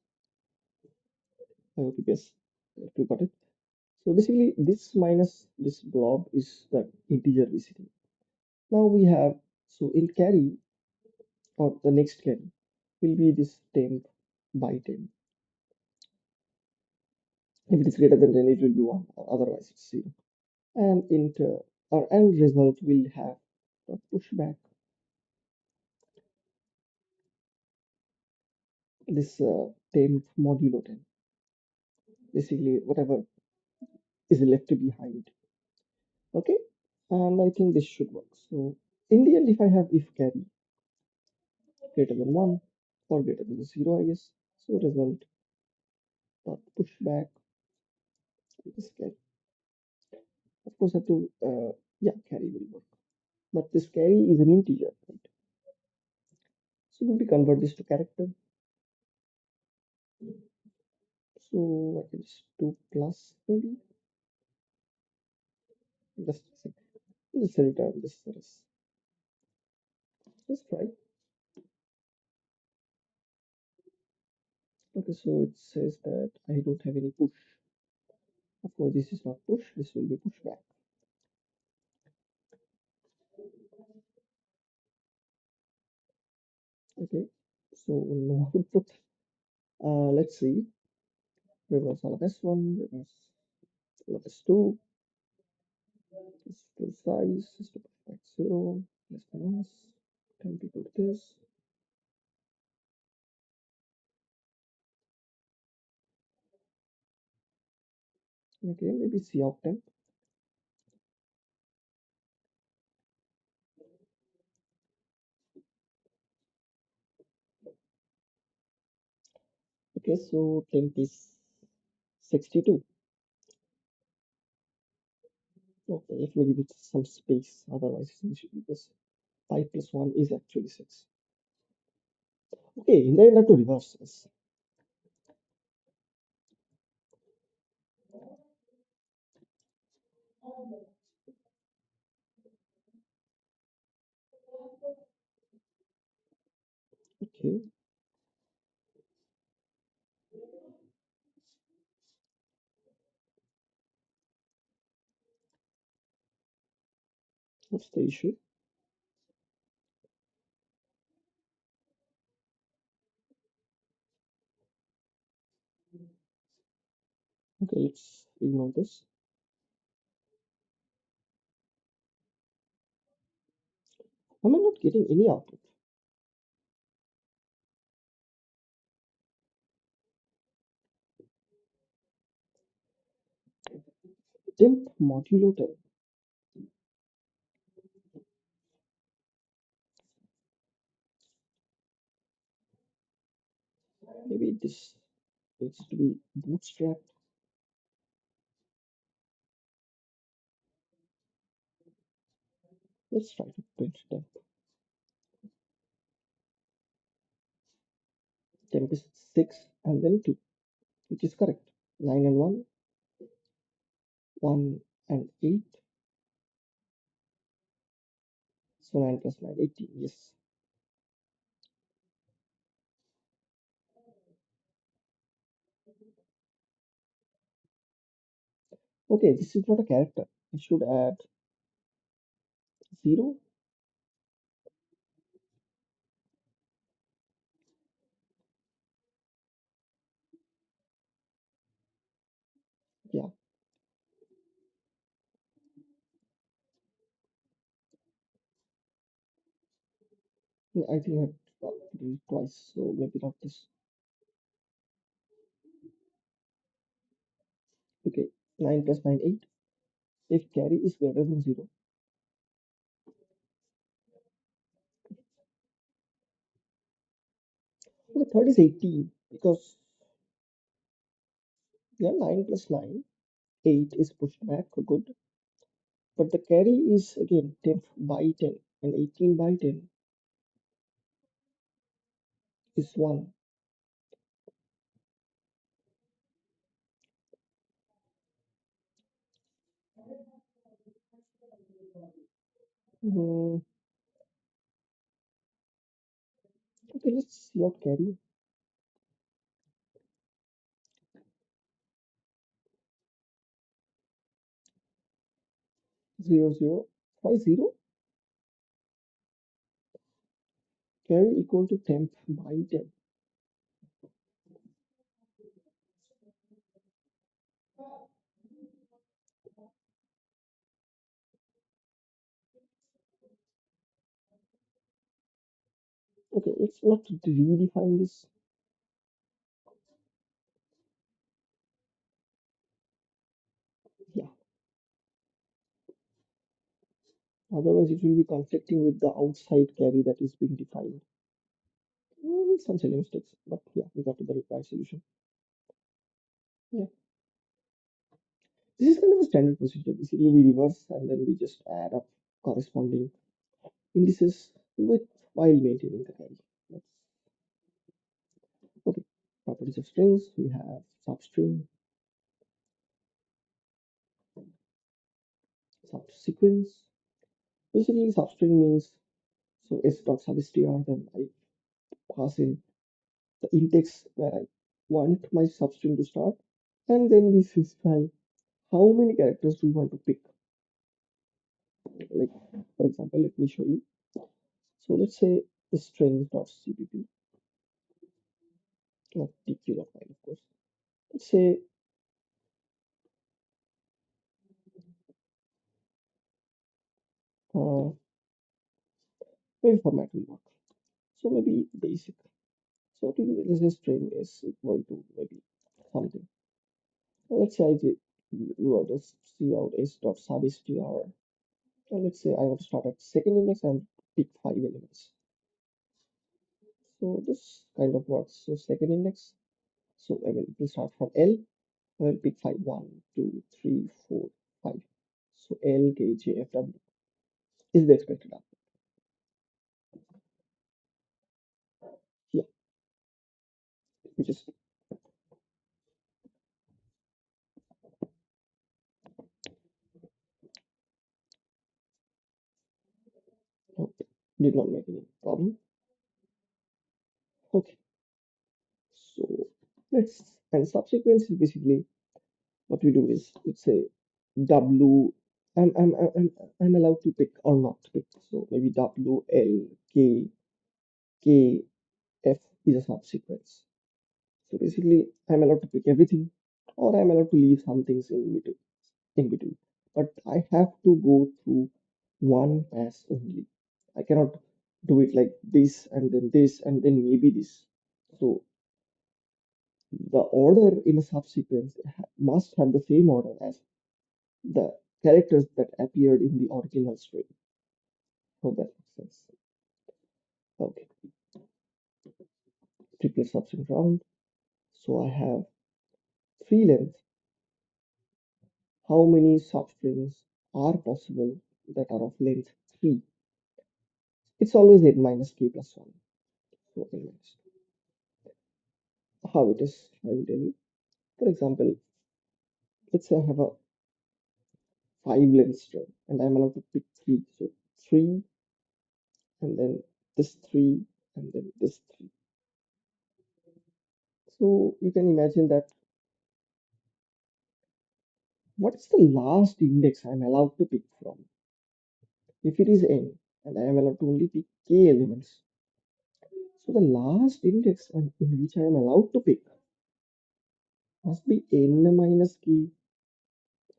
I hope you guess if you got it. So basically, this minus this blob is the integer we see. Now we have, so in carry or the next carry will be this temp by temp. If it is greater than 10, it will be 1, or otherwise it's 0. And int our end result will have a pushback this temp modulo 10, basically whatever is left behind. Okay, and I think this should work. So in the end, if I have if carry greater than 1 or greater than 0, I guess, so result dot pushback is carry. Of course, I have to yeah, carry will work, but this carry is an integer, right? So we convert this to character. So I can just do plus maybe. Just a second. Let's return this service. Let's try. Okay, so it says that I don't have any push. Of course, this is not push, this will be pushback. Okay, so no output. Let's see. Reverse all of S1, reverse all of S2, S2 size, S2 pushback 0, less than S, 10 people to this. Okay, maybe C out temp. Okay, so temp is 62. Okay, let me give it some space, otherwise it should be this. 5 plus 1 is actually 6. Okay, in the end I have to reverse this. Okay, what's the issue? Okay, let's ignore this. Am I not getting any output? temp modulo 10. Maybe this needs to be bootstrapped. Let's try to print temp. Temp is 6 and then 2, which is correct. 9 and 1, 1 and 8. So 9 plus 9, 18. Yes. Okay, this is not a character. I should add 0. Yeah, yeah, I think I have to do it twice, so maybe not this. Okay, 9 plus 9, 8. If carry is greater than 0. Okay, third is 18 because yeah, 9 plus 9, 8 is pushed back for good. But the carry is again 10 by 10 and 18 by 10 is 1. Hmm, okay, let's see out carry. 0, 0. Why 0? Carry equal to 10 by 10. Okay, let's not redefine this. Yeah, otherwise it will be conflicting with the outside carry that is being defined. Some silly mistakes, but yeah, we got to the right solution. Yeah, this is kind of a standard procedure. Basically, we reverse and then we just add up corresponding indices with while maintaining the carry. That's okay. Properties of strings. We have substring, subsequence. Basically, substring means so s dot substr. Then I pass in the index where I want my substring to start, and then we specify how many characters we want to pick. Like for example, let me show you. So let's say the string.cpp, not tq.file, of course. Let's say uh, maybe format will work. So maybe basic. So to do this string is equal to maybe something. Let's say I did wrote this cout s dot substr, and let's say I want to start at second index and pick 5 elements. So this kind of works. So second index. So I will we start from L. I will pick 5, 1, 2, 3, 4, 5. So L, K, J, F, W is the expected output. Yeah, we just okay. Did not make any problem. Okay, so let's and subsequence is basically what we do is let's say W. I'm allowed to pick or not pick. So maybe W, L, K, K, F is a subsequence. So basically, I'm allowed to pick everything, or I'm allowed to leave some things in between. In between, but I have to go through one pass only. I cannot do it like this and then maybe this. So the order in a subsequence must have the same order as the characters that appeared in the original string. Hope that makes sense. Okay, triplet substring round. So I have three lengths. How many substrings are possible that are of length 3? It's always n minus k plus 1. So n minus. How it is, I will tell you. For example, let's say I have a 5 length string and I'm allowed to pick 3. So 3 and then this 3 and then this 3. So you can imagine that what is the last index I'm allowed to pick from? If it is n and I am allowed to only pick k elements, so the last index in which I am allowed to pick must be n minus k,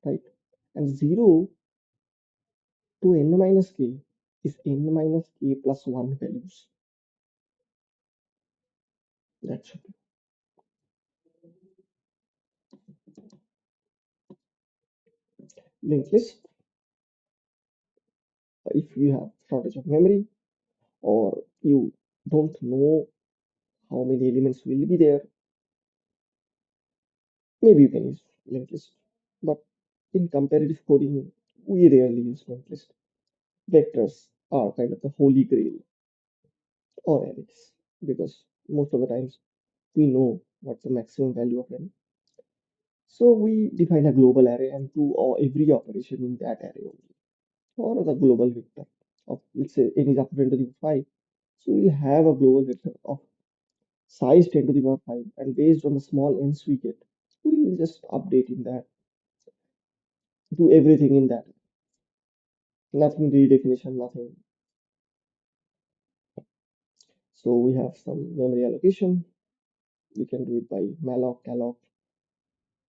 right? And 0 to n minus k is n minus k plus 1 values. That should be linked list. If you have shortage of memory or you don't know how many elements will be there, maybe you can use linked list. But in comparative coding, we rarely use linked list. Vectors are kind of the holy grail or arrays because most of the times we know what's the maximum value of n. So we define a global array and do every operation in that array only, or the global vector of, let's say, n is up to 10 to the power 5. So we'll have a global vector of size 10 to the power 5, and based on the small n's we get, we will just update in that, do everything in that. Nothing redefinition, nothing. So we have some memory allocation. We can do it by malloc, calloc,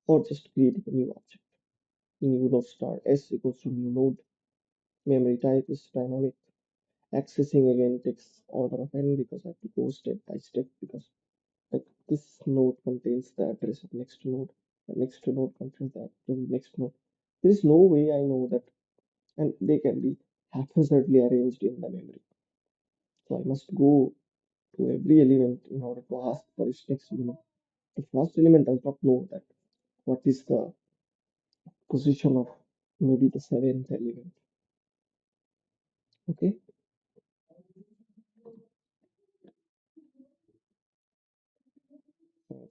or just creating a new object. New node star s equals to new node. Memory type is dynamic. Accessing again takes order of n because I have to go step by step because like this node contains the address of next node. The next node contains the address of next node. There is no way I know that, and they can be haphazardly arranged in the memory. So I must go to every element in order to ask for its next element. The first element does not know that what is the position of maybe the seventh element. Okay,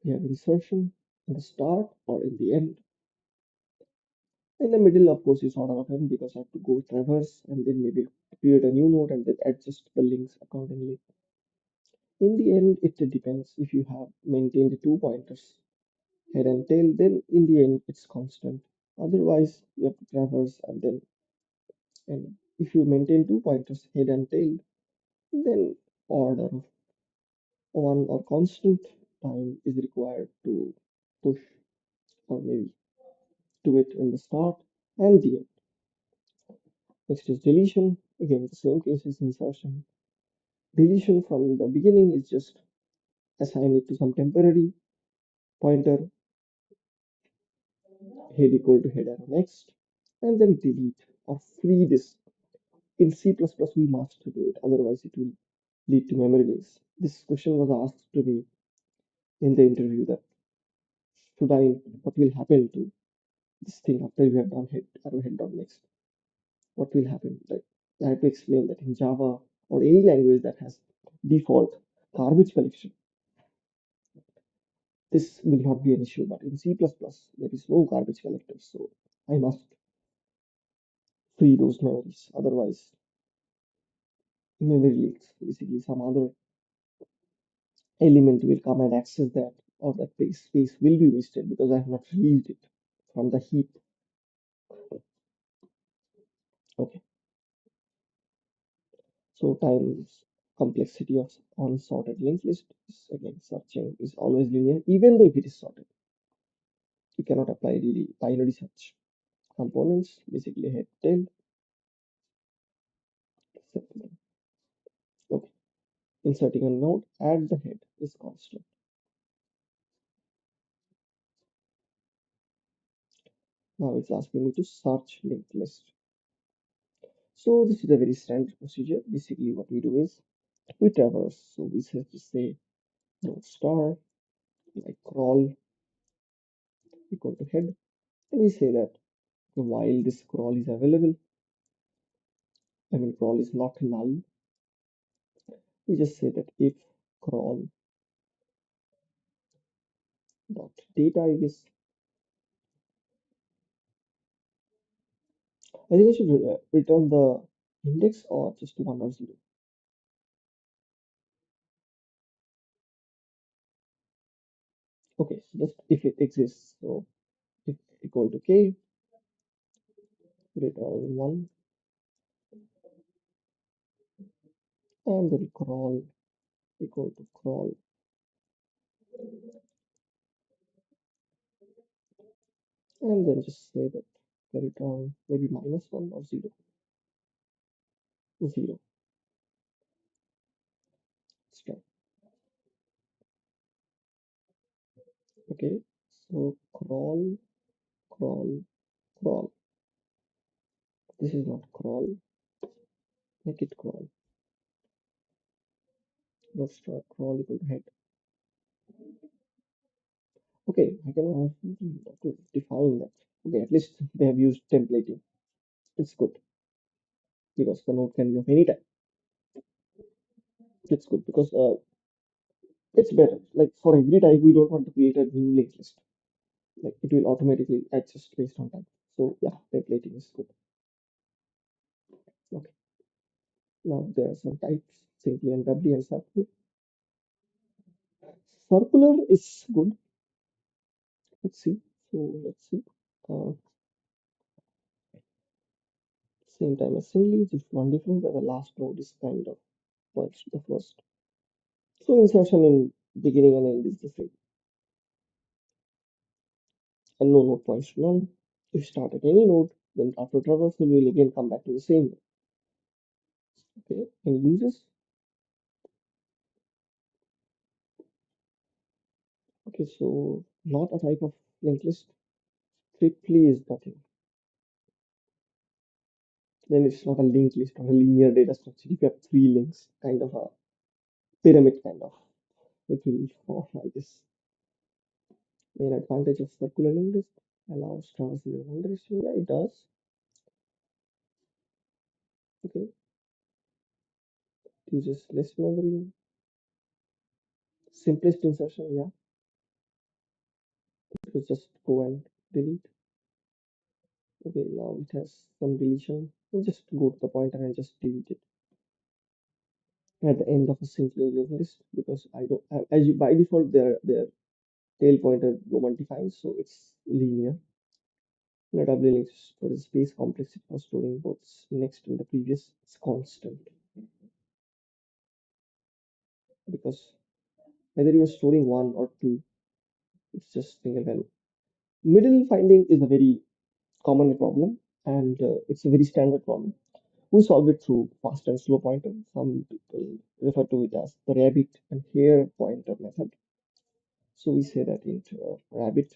we have insertion in the start or in the end. In the middle, of course, is order of n because I have to go traverse and then maybe create a new node and then adjust the links accordingly. In the end, it depends. If you have maintained two pointers, head and tail, then in the end, it's constant. Otherwise, you have to traverse and if you maintain two pointers, head and tail, then order of one or constant time is required to push or maybe do it in the start and the end. Next is deletion. Again, the same case as insertion. Deletion from the beginning is just assign it to some temporary pointer, head equal to head arrow next, and then delete or free this. In C++, we must do it, otherwise it will lead to memory leaks. This question was asked to me in the interview that what will happen to this thing after you have done head arrow head dot next? What will happen? Like I have to explain that in Java or any language that has default garbage collection, this will not be an issue. But in C++, there is no garbage collector, so I must free those memories. Otherwise, memory leaks. Basically, some other element will come and access that, or that space will be wasted because I have not released it from the heap. Okay, so times complexity of unsorted linked list is again searching is always linear, even though if it is sorted. You cannot apply really binary search. Components basically head tail. Okay, inserting a node at the head is constant. Now it's asking me to search linked list. So this is a very standard procedure. Basically, what we do is we traverse. So we have to say node star, like crawl equal to head. And we say that while this crawl is available, I mean crawl is not null, we just say that if crawl dot data is, I think I should return the index or just one or zero. Okay, so just if it exists. So if equal to k, return one, and then crawl equal to crawl, and then just say that the return maybe minus one or zero, zero. Start. Okay, so crawl, crawl, crawl. This is not crawl. Make it crawl. Let's start crawl equal to head. Okay, I can have to define that. Okay, at least they have used templating. It's good because the node can be of any type. It's good because it's better. Like for every type, we don't want to create a new linked list. Like it will automatically adjust based on type. So yeah, templating is good. Okay, now there are some types: simply and doubly and circular. Circular is good. Let's see. So let's see. Uh, Same time as singly, just one difference that the last node is kind of points to the first. So insertion in beginning and end is the same. And no node points to none. If you start at any node, then after traversal, we will again come back to the same node. Okay, and uses. Okay, so not a type of linked list. Triply is nothing. Then it's not a linked list or a linear data structure. If you have three links, kind of a pyramid kind of, it will form like this. Main advantage of circular linked list allows traversal in one direction. Yeah, it does. Okay, it uses less memory. Simplest insertion, yeah. It was just go and delete. Okay, now it has some deletion. We'll just go to the pointer and just delete it at the end of a single list because I don't have, as you by default their tail pointer no one defines, so it's linear. In a doubly linked storage space, complexity for storing both next and the previous is constant because whether you're storing one or two, it's just single value. Middle finding is a very common problem and it's a very standard problem. We solve it through fast and slow pointer. Some people refer to it as the rabbit and hare pointer method. So we say that int rabbit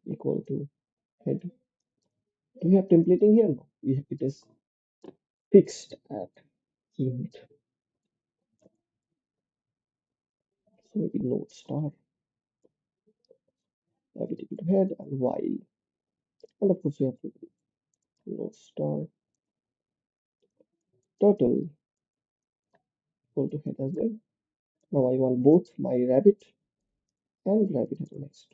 equal to head. Do we have templating here? No, it is fixed at int. So maybe node star rabbit equal to head and while. And of course we have to do node star turtle equal to head as well. Now I want both my rabbit and rabbit as next.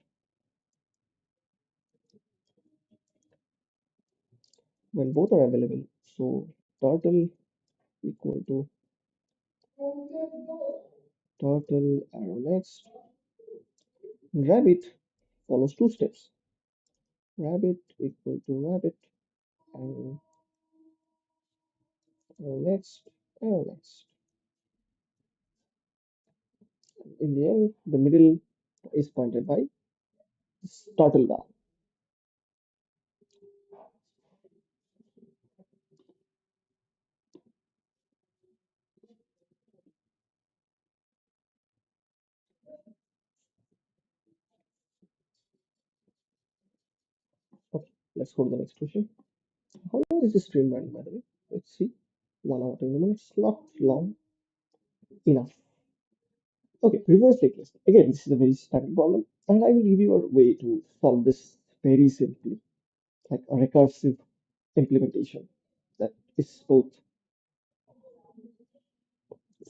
When both are available, so turtle equal to turtle arrow next. Rabbit follows two steps. Rabbit equal to rabbit and next arrow next. In the end, the middle is pointed by this turtle bar. Okay. let's go to the next question. How long is this stream running, by the way? Let's see. 1 hour 20 minutes. Not long enough. Okay, reverse linked. Again, this is a very standard problem, and I will give you a way to solve this very simply, like a recursive implementation that is both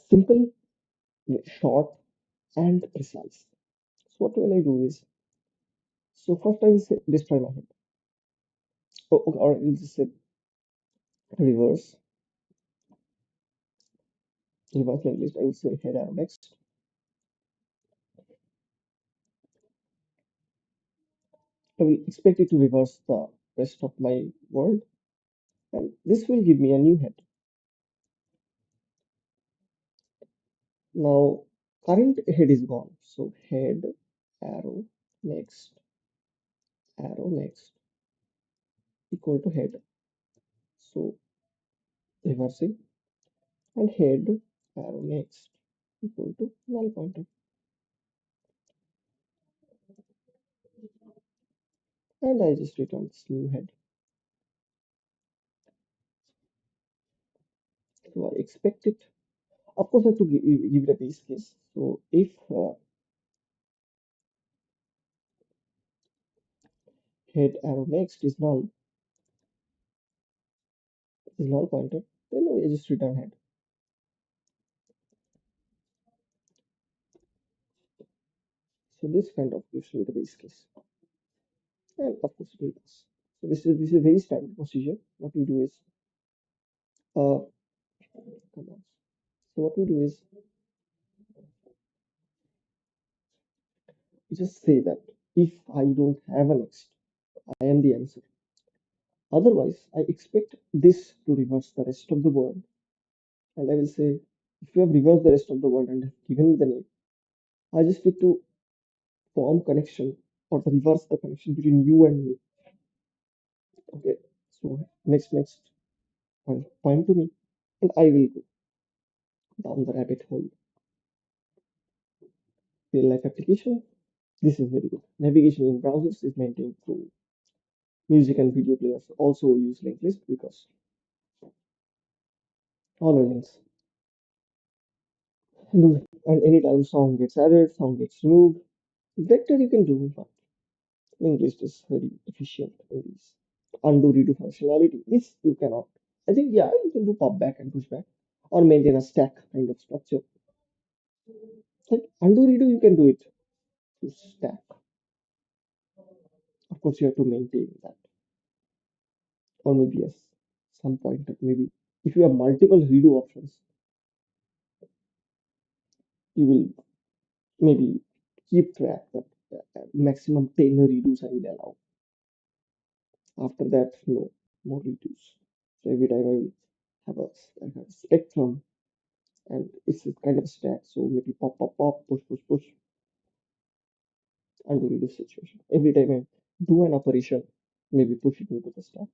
simple, short, and precise. So what will I do is, so first I will say destroy my head. Or I will just say reverse, reverse linked list. I will say head arrow next. I will expect it to reverse the rest of my word, and this will give me a new head. Now current head is gone, so head next arrow next equal to head. So reversing and head arrow next equal to null pointer, and I just return this new head. So I expect it. Of course, I have to give it a base case. So if head arrow next is null pointer, then I just return head. So this kind of gives me the base case, and of course it will pass. So this is a very standard procedure. What we do is uh come on. So what we do is we just say that if I don't have a next, I am the answer. Otherwise, I expect this to reverse the rest of the word, and I will say if you have reversed the rest of the word and have given me the name, I just need to form connection or to reverse the connection between you and me. Okay, so next point to me, and I will go down the rabbit hole. Real life application. This is very good. Navigation in browsers is maintained through music and video players. Also use linked list because all are links. And anytime song gets added, song gets removed. Vector you can do, but linked list is very efficient in these. Undo redo functionality. This you cannot. I think yeah, you can do pop back and push back or maintain a stack kind of structure. Like undo redo, you can do it to stack. Of course, you have to maintain that, or maybe yes, some point maybe if you have multiple redo options, you will maybe keep track that maximum 10 redos I will allow. After that, no more redos. So every time I will have a spectrum, and it's a kind of a stack. So maybe pop, pop, pop, push, push, push, and the redo situation. Every time I do an operation, maybe push it into the stack.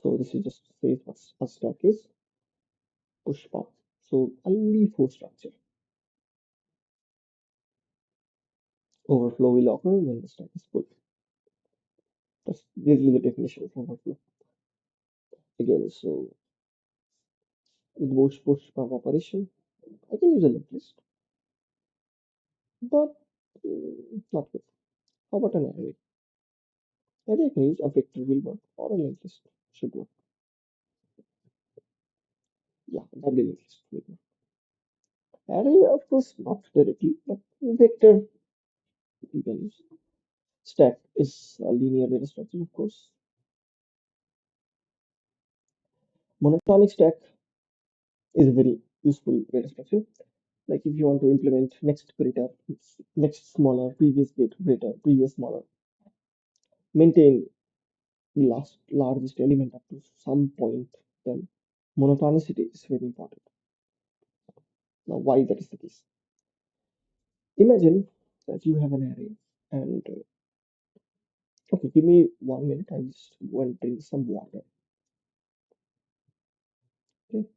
So this is just says what a stack is. Push pop. So a leaf structure. Overflow will occur when the stack is full. This is the definition of overflow. Again, so with push pop operation, I can use a linked list, but not good. How about an array? Array can use a vector will work or a linked list should work. Yeah, that linked list will work. Array, of course, not directly, but vector you can use. Stack is a linear data structure, of course. Monotonic stack is a very useful data structure. Like if you want to implement next greater, next smaller, previous greater, previous smaller, maintain the last largest element up to some point, then monotonicity is very important. Now, why that is the case? Imagine that you have an array, and okay, give me 1 minute. I just go and drink some water. Okay.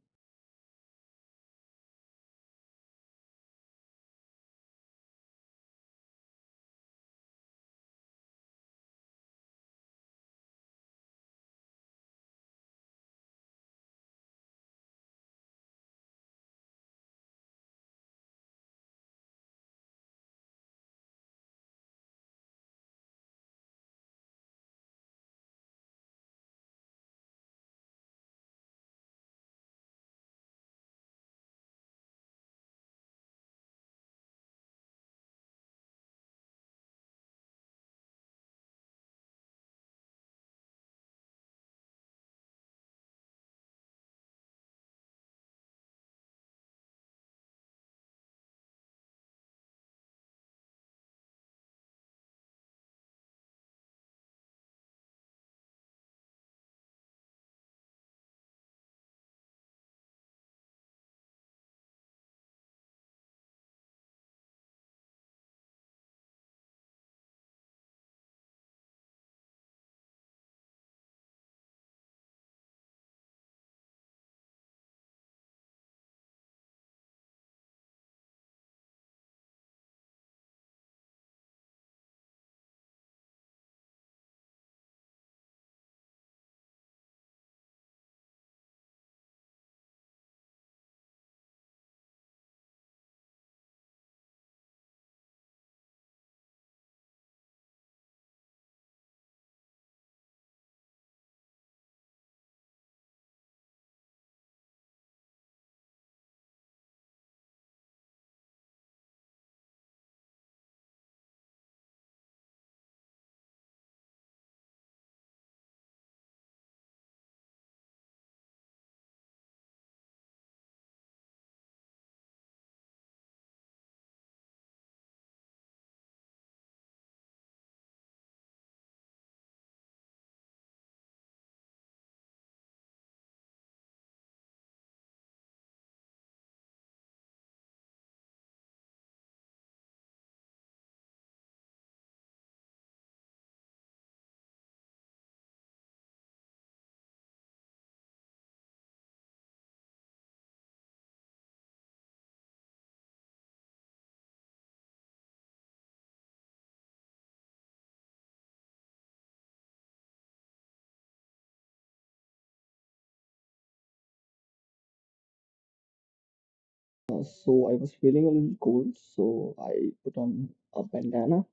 So I was feeling a little cold, so I put on a bandana.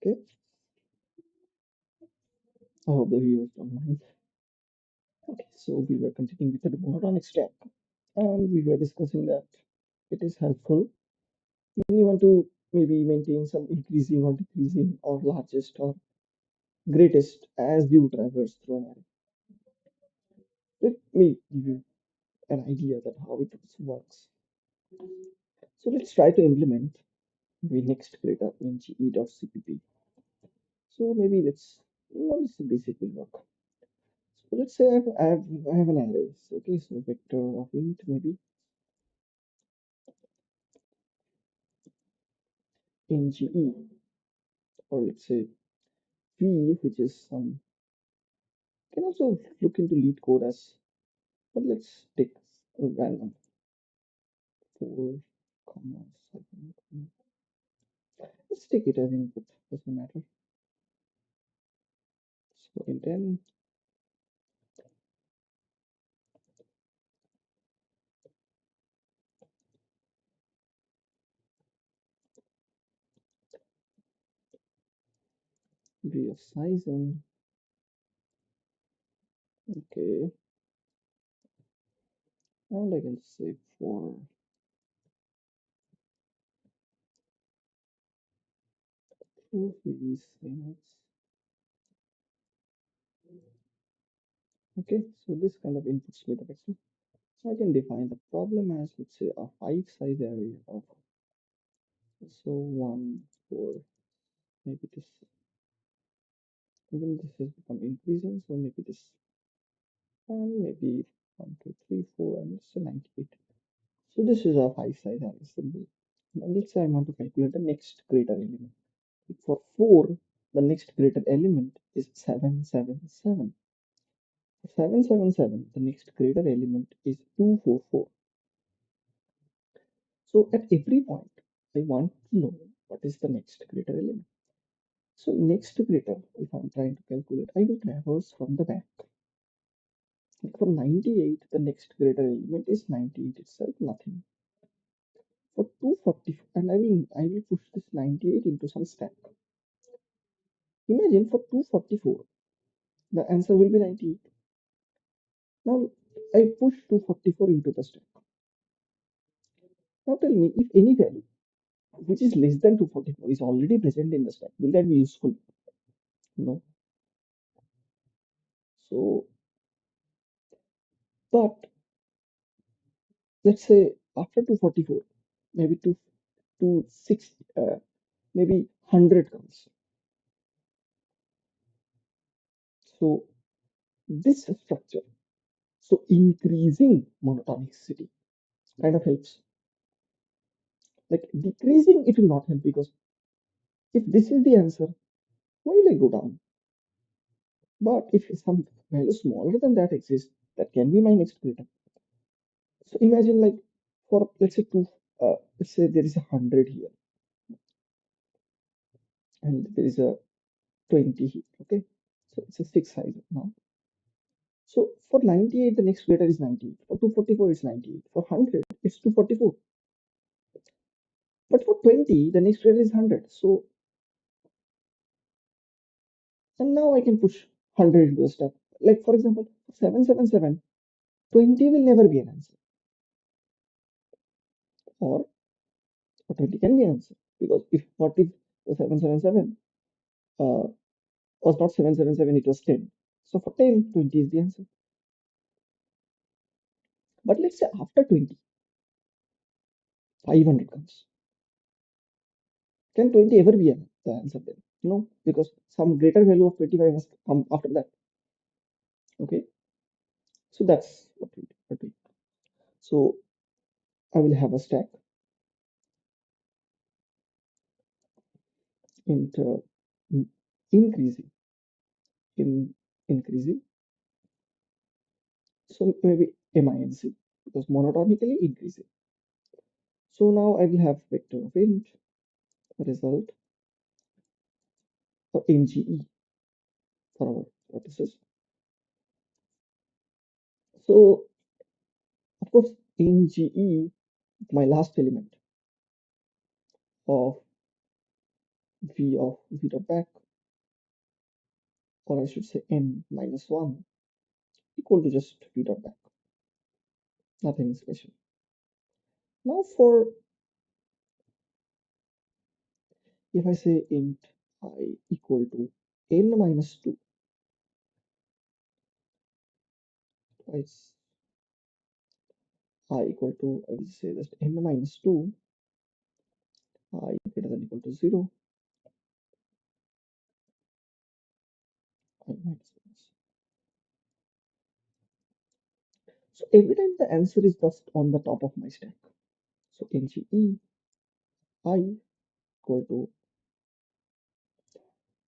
Okay, I hope the viewers don't mind. Okay, so we were continuing with the monotonic stack, and we were discussing that it is helpful when you want to maybe maintain some increasing or decreasing or largest or greatest as you traverse through an array. Let me give you an idea that how it works. So let's try to implement the next greater in ge.cpp. So maybe let's what is the basic will work. So let's say I have an array. So, okay, so vector of int maybe in ge, or let's say v, which is some can also look into lead code as, but let's take random 4, comma 7. Let's take it as input, doesn't matter. So in 10, v of size and okay, and I can say for two v's limits. Okay, so this kind of inputs me the vector. So I can define the problem as let's say a 5 size array of so 1, 4, maybe this even this has become increasing, so maybe this and maybe 1, 2, 3, 4, and it's a 98. So this is a 5 size array symbol. Now let's say I want to calculate the next greater element. For 4, the next greater element is 777. For 777, the next greater element is 244. So at every point, I want to know what is the next greater element. So next greater, if I'm trying to calculate, I will traverse from the back. Like for 98, the next greater element is 98 itself, nothing. For 240, and I will push this 98 into some stack. Imagine for 244, the answer will be 98. Now I push 244 into the stack. Now tell me if any value which is less than 244 is already present in the stack, will that be useful? No. So, but let's say after 244, maybe to 6, maybe 100 comes. So this structure, so increasing monotonicity kind of helps. Like decreasing, it will not help because if this is the answer, why will I go down? But if some value smaller than that exists, that can be my next greater. So imagine like for let's say let's say there is 100 here and there is a 20 here. Okay, so it's a 6 size now. So for 98, the next greater is 98. For 244, it's 98. For 100, it's 244. But for 20, the next greater is 100. So, and now I can push 100 into the step. Like for example, 777, 20 will never be an answer. Or 20 can be an answer. Because if what if the 777 uh, was not 777, it was 10. So for 10, 20 is the answer. But let's say after 20, 500 comes. Can 20 ever be the answer then? No, because some greater value of 25 has come after that. Okay, so that's what we do. So I will have a stack into increasing in increasing. So maybe MINC because monotonically increasing. So now I will have vector of int result for NGE for our purposes. So of course in GE, my last element of v dot back, or I should say n minus 1, equal to just v dot back, nothing special. Now for, if I say int I equal to n minus 2 twice I equal to, I will say that n minus 2 I greater than equal to 0, I minus minus. So every time the answer is just on the top of my stack. So NGE I equal to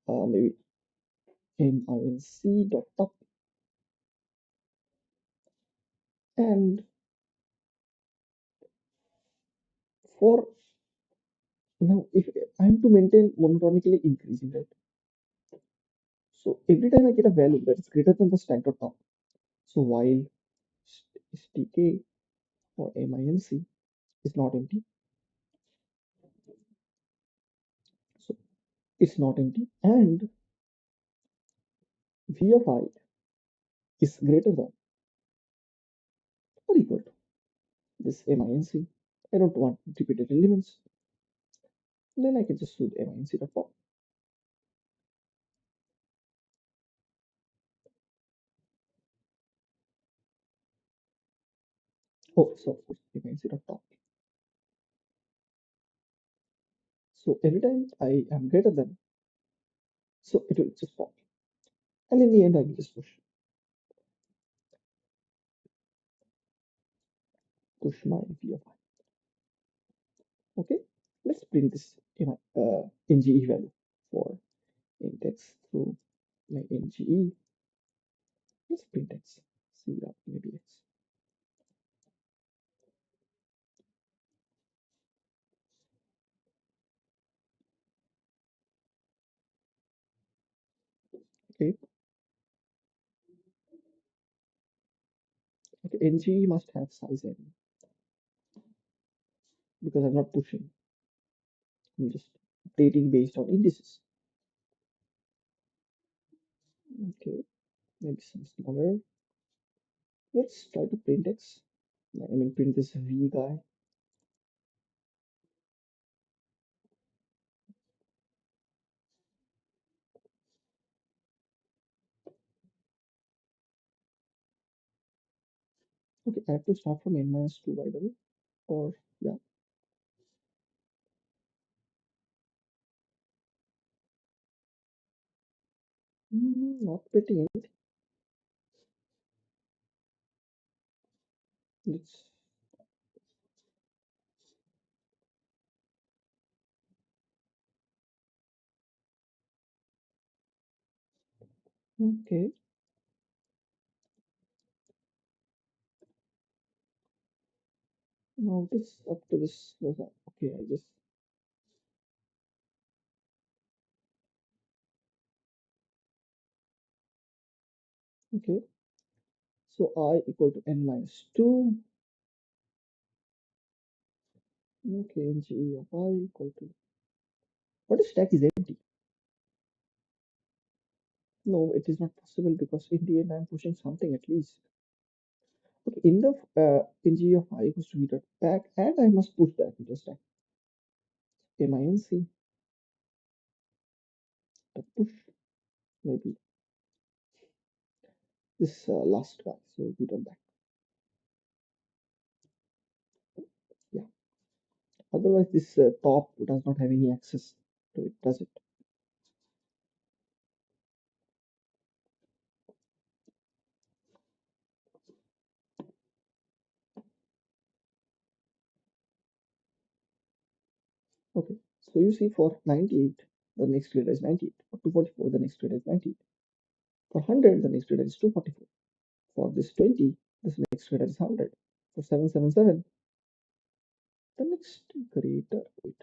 maybe NINC dot top, and for now, if I'm to maintain monotonically increasing, right? So every time I get a value that is greater than the stack dot top, so while STK or MINC is not empty, so it's not empty, and V of I is greater than or equal to this MINC. I don't want repeated elements. Then I can just do MINC dot pop. Oh, so of course MINC dot top. So every time I am greater than, so it will just pop. And in the end, I will just push my V of I. Okay, let's print this in my NGE value for index through my NGE. Let's print X. See, maybe X. Okay, okay, NGE must have size n because I'm not pushing. I'm just updating based on indices. Okay, maybe some smaller. Let's try to print X. I mean, print this V guy. Okay, I have to start from n minus 2, by the way. Or, yeah. Not pretty. Let's, okay. Now this up to this was okay. I just okay. So I equal to n minus 2. Okay, ng of I equal to, what if stack is empty? No, it is not possible because in the end I'm pushing something at least. Okay, in the ng of I equals to v dot back, and I must push that into stack. MINC dot push, maybe this last guy. So v dot back. Yeah. Otherwise, this top does not have any access to it, does it? Okay, so you see for 98, the next letter is 98. For 244, the next letter is 98. For 100, the next letter is 244. For this 20, this next letter is 100. For 777, the next greater, wait,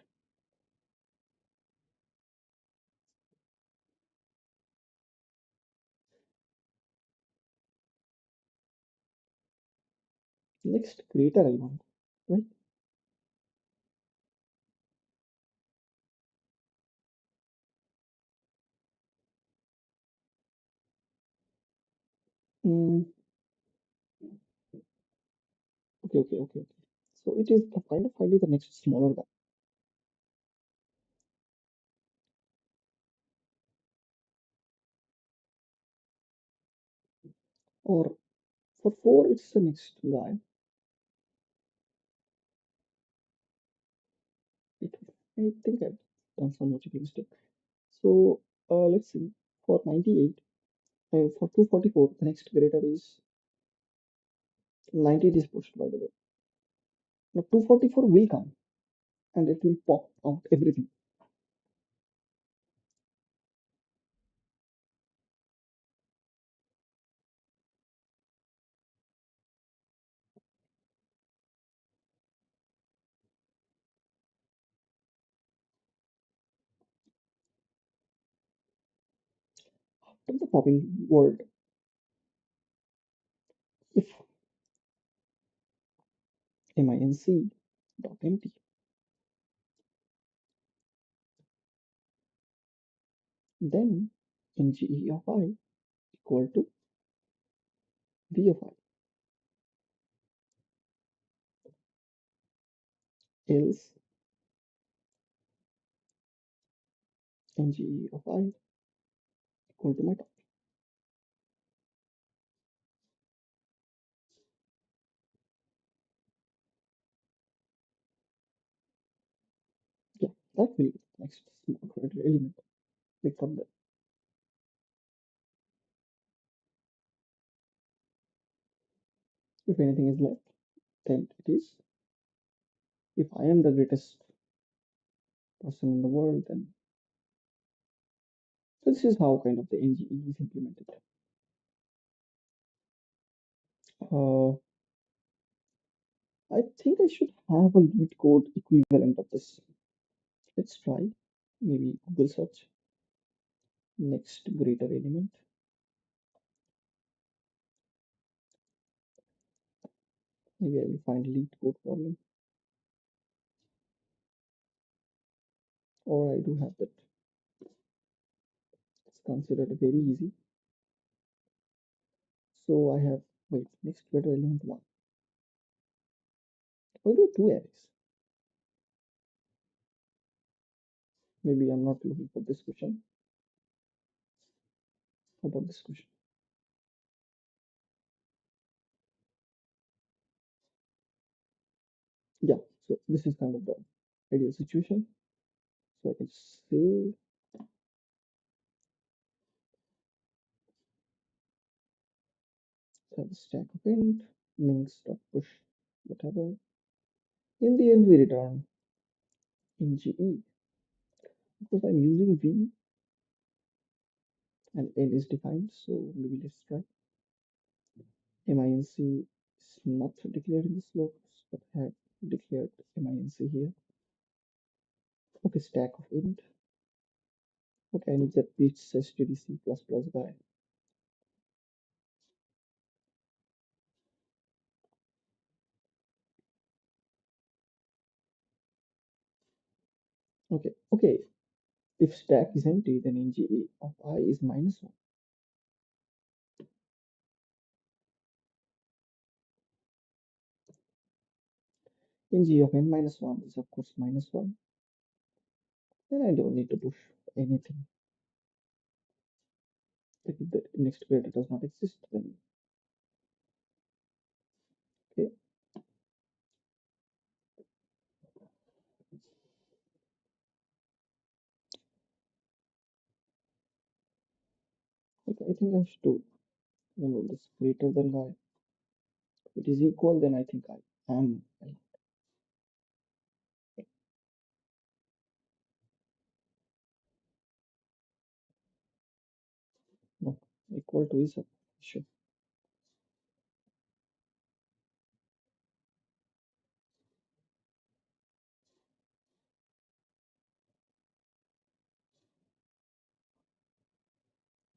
Next, greater element, right? Mm, okay. So it is the kind of finally the next smaller guy. Or for 4, it's the next guy. It, I think I've done some logical mistake. So let's see. For 98, for 244, the next greater is 98 is pushed, by the way. Now 244 will come and it will pop out everything. After the popping word, if minc dot empty, then nge of I equal to v of I, else nge of I equal to my top. Yeah, that will be the next small credit element. Click on that. If anything is left, then it is. If I am the greatest person in the world, then so this is how kind of the NGE is implemented. Uh, I think I should have a limit code equivalent of this. Let's try. Maybe Google search next greater element. Maybe I will find lead code problem, or I do have that. It's considered very easy. So I have, wait, next greater element 1. Why do 2 arrays? Maybe I'm not looking for this question. How about this question? Yeah, so this is kind of the ideal situation. So I can say have a stack of int, minx.push, whatever. In the end, we return nge because I'm using v and n is defined. So maybe let's try. minc is not declared in this locus, but I have declared minc here. Okay, stack of int. Okay, I need that pitch stdc++ guy. Okay. If stack is empty, then nge of I is -1. Ng of n minus 1 is of course -1. Then I don't need to push anything. Like if the next greater does not exist, then okay. Okay, I think I should do remove this greater than guy. If it is equal, then I think I am. No, equal to is a issue.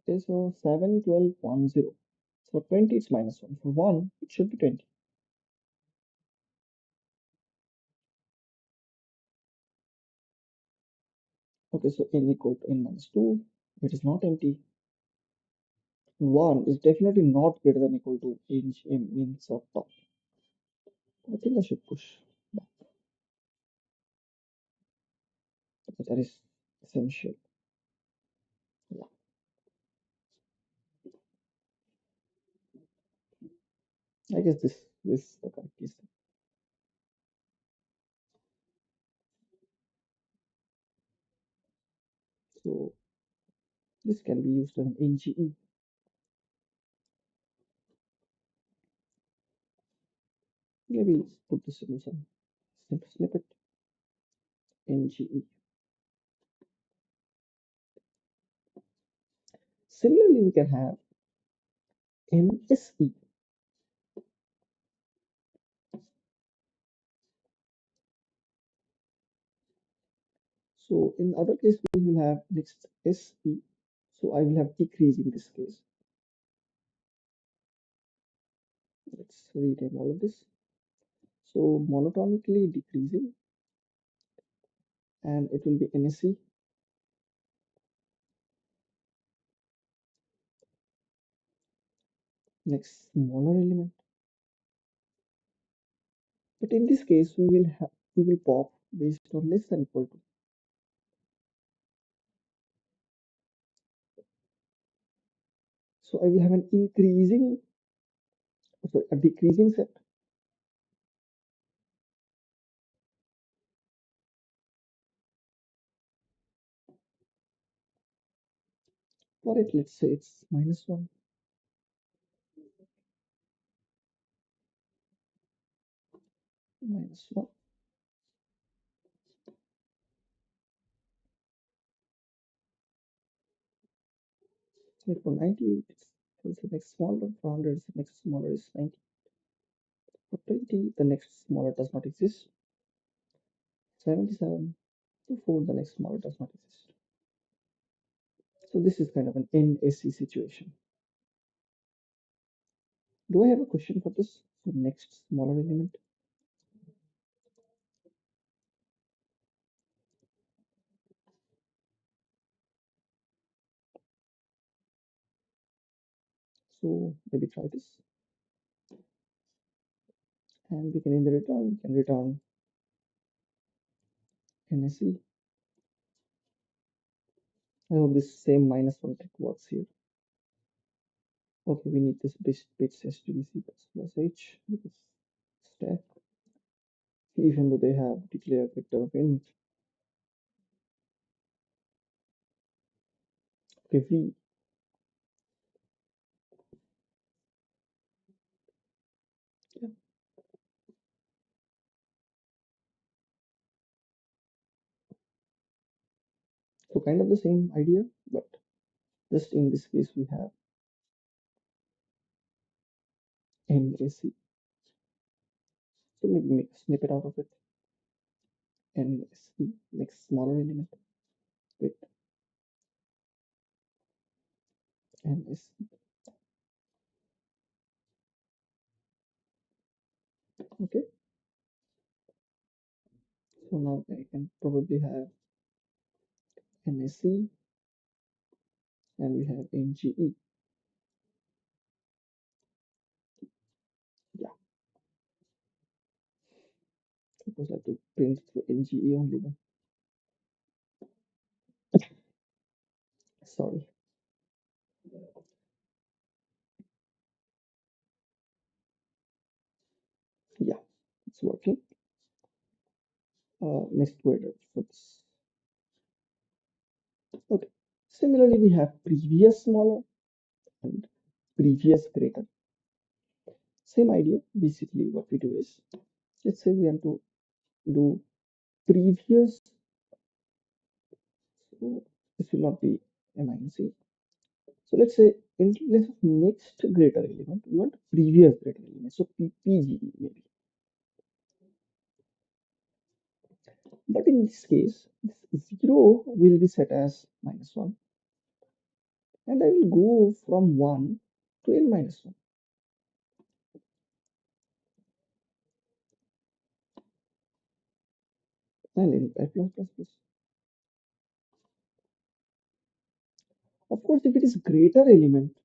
Okay, so 7, 12, 1, 0. So 20 is -1. For 1, it should be 20. Okay, so n equal to n minus 2, it is not empty. 1 is definitely not greater than equal to m means of top. I think I should push back. Okay, that is essential. Yeah, I guess this is the correct case. So this can be used as an NGE. Maybe let's put this in some simple snippet. NGE. Similarly, we can have MSE. So in other case, we will have next SE. So I will have decrease in this case. Let's rename all of this. So monotonically decreasing, and it will be NSE. Next smaller element. But in this case, we will pop based on less than equal to. So I will have an increasing, sorry, a decreasing set. For it, let's say it's -1. -1. 8.98. So the next smaller, for 100, the next smaller is 90. For 20, the next smaller does not exist. 77 to 4, the next smaller does not exist. So this is kind of an NSE situation. Do I have a question for this? So next smaller element. So maybe try this. And we can in the return, we can return NSE. I hope this same -1 trick works here. Okay, we need this bit stdc plus h because stack, even though they have declared vector of int. Okay, v. Yeah. So kind of the same idea, but just in this case we have NSE. So maybe make a snippet out of it. NSE, next smaller element with NSE. Okay, so now I can probably have NSE and we have NGE. Yeah, suppose I have to print through NGE only then. Sorry. Yeah, it's working. Next word for this. Okay. Similarly, we have previous smaller and previous greater. Same idea. Basically, what we do is, let's say we want to do previous. So this will not be a minus c. So let's say in place of next greater element, we want previous greater element. So PGE maybe. But in this case, this 0 will be set as -1. And I will go from 1 to n minus 1. And in plus plus plus. course, if it is greater element,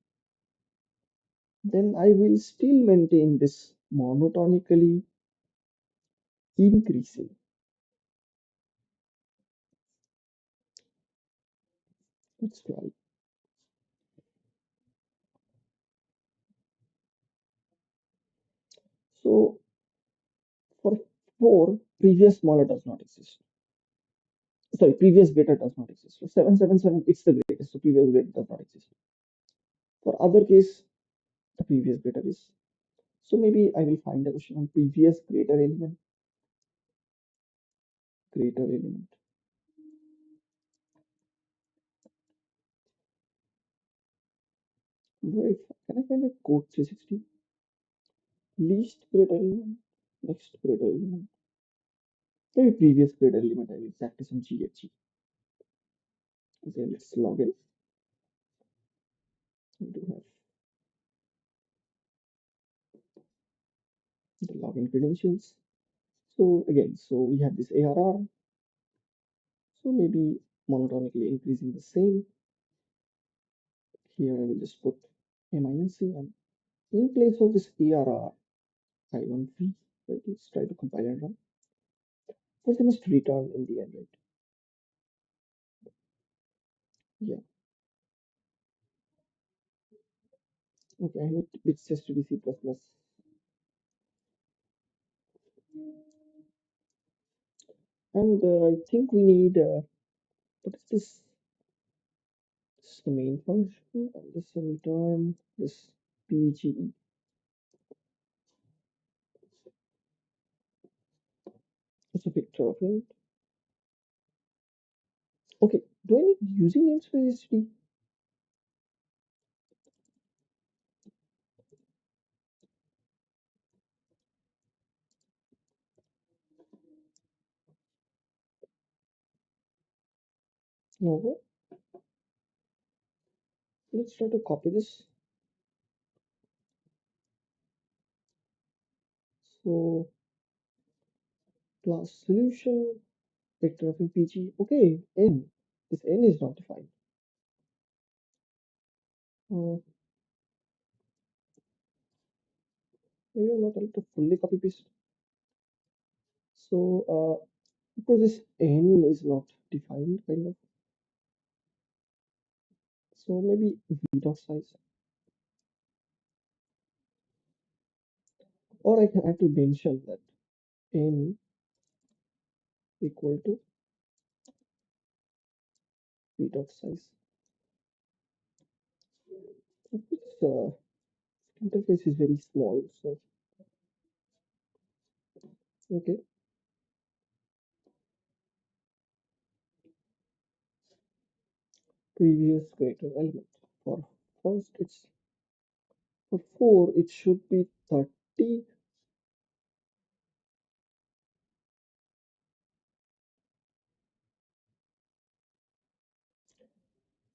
then I will still maintain this monotonically increasing. Let's try. So for 4, previous smaller does not exist. Sorry, previous greater does not exist. So 777, it's the greatest. So previous greater does not exist. For other case, the previous greater is. So maybe I will find a question on previous greater element. Greater element. Where can I find a code 360? Least greater element. Next greater element. Maybe previous greater element. I will practice on GHG. Okay, let's log in. We do have the login credentials. So again, so we have this ARR. So maybe monotonically increasing the same. Here I will just put MINC, and in place of this ARR, I want V. Right, let's try to compile and run. First, I must return in the end, right? Yeah. Okay, I need it's just to be C++. And I think we need what is this? This is the main function, and this will return this PGE. It's a picture of it. Okay, do I need using namespace HD? No. Let's try to copy this. So class solution, vector of PG. Okay, n. This n is not defined. Maybe I'm not able to fully copy paste. So because this n is not defined, kind of. So maybe v dot size, or I can have to mention that n equal to v dot size. This interface is very small, so okay. Previous greater element. For first, it's for 4. It should be 30.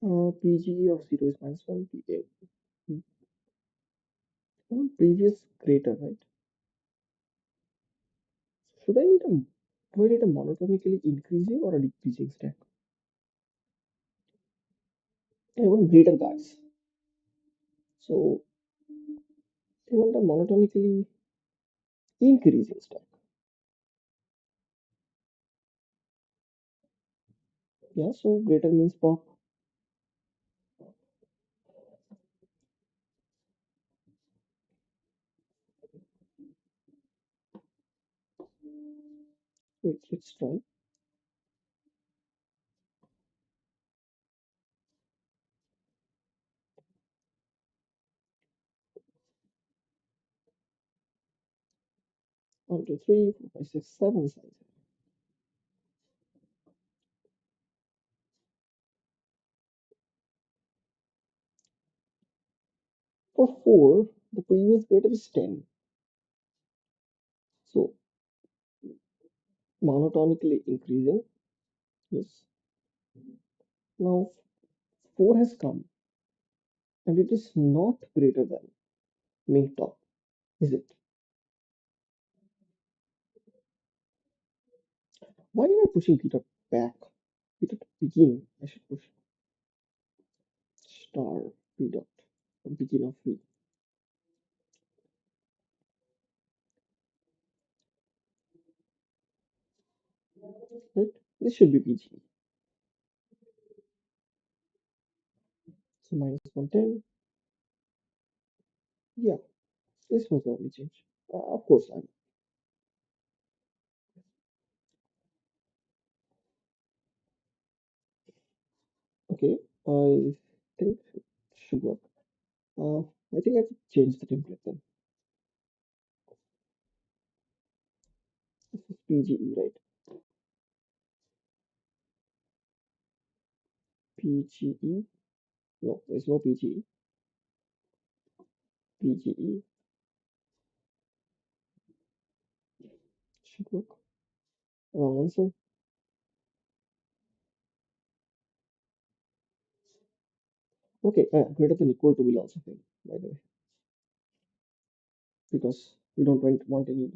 PGE of 0 is -1. Previous greater, right? Should I need a do I need a monotonically increasing or a decreasing stack? I want greater guys. So I want a monotonically increasing stack. Yeah, so greater means pop. Wait, let's try. One, two, three, four, five, six, seven size. For 4, the previous greater is 10. So monotonically increasing. Yes. Now 4 has come and it is not greater than min top, is it? Why am I pushing Peter back? Peter to begin, I should push star p dot begin of v, right? This should be pg. So minus 110. Yeah, this was the only change. Of course, I'm okay. I think it should work. Uh, I think I could change the template then. This is PGE, right? PGE. No, there's no PGE. PGE should work. Wrong answer. Okay, greater than equal to will also fail, by the way, because we don't want any.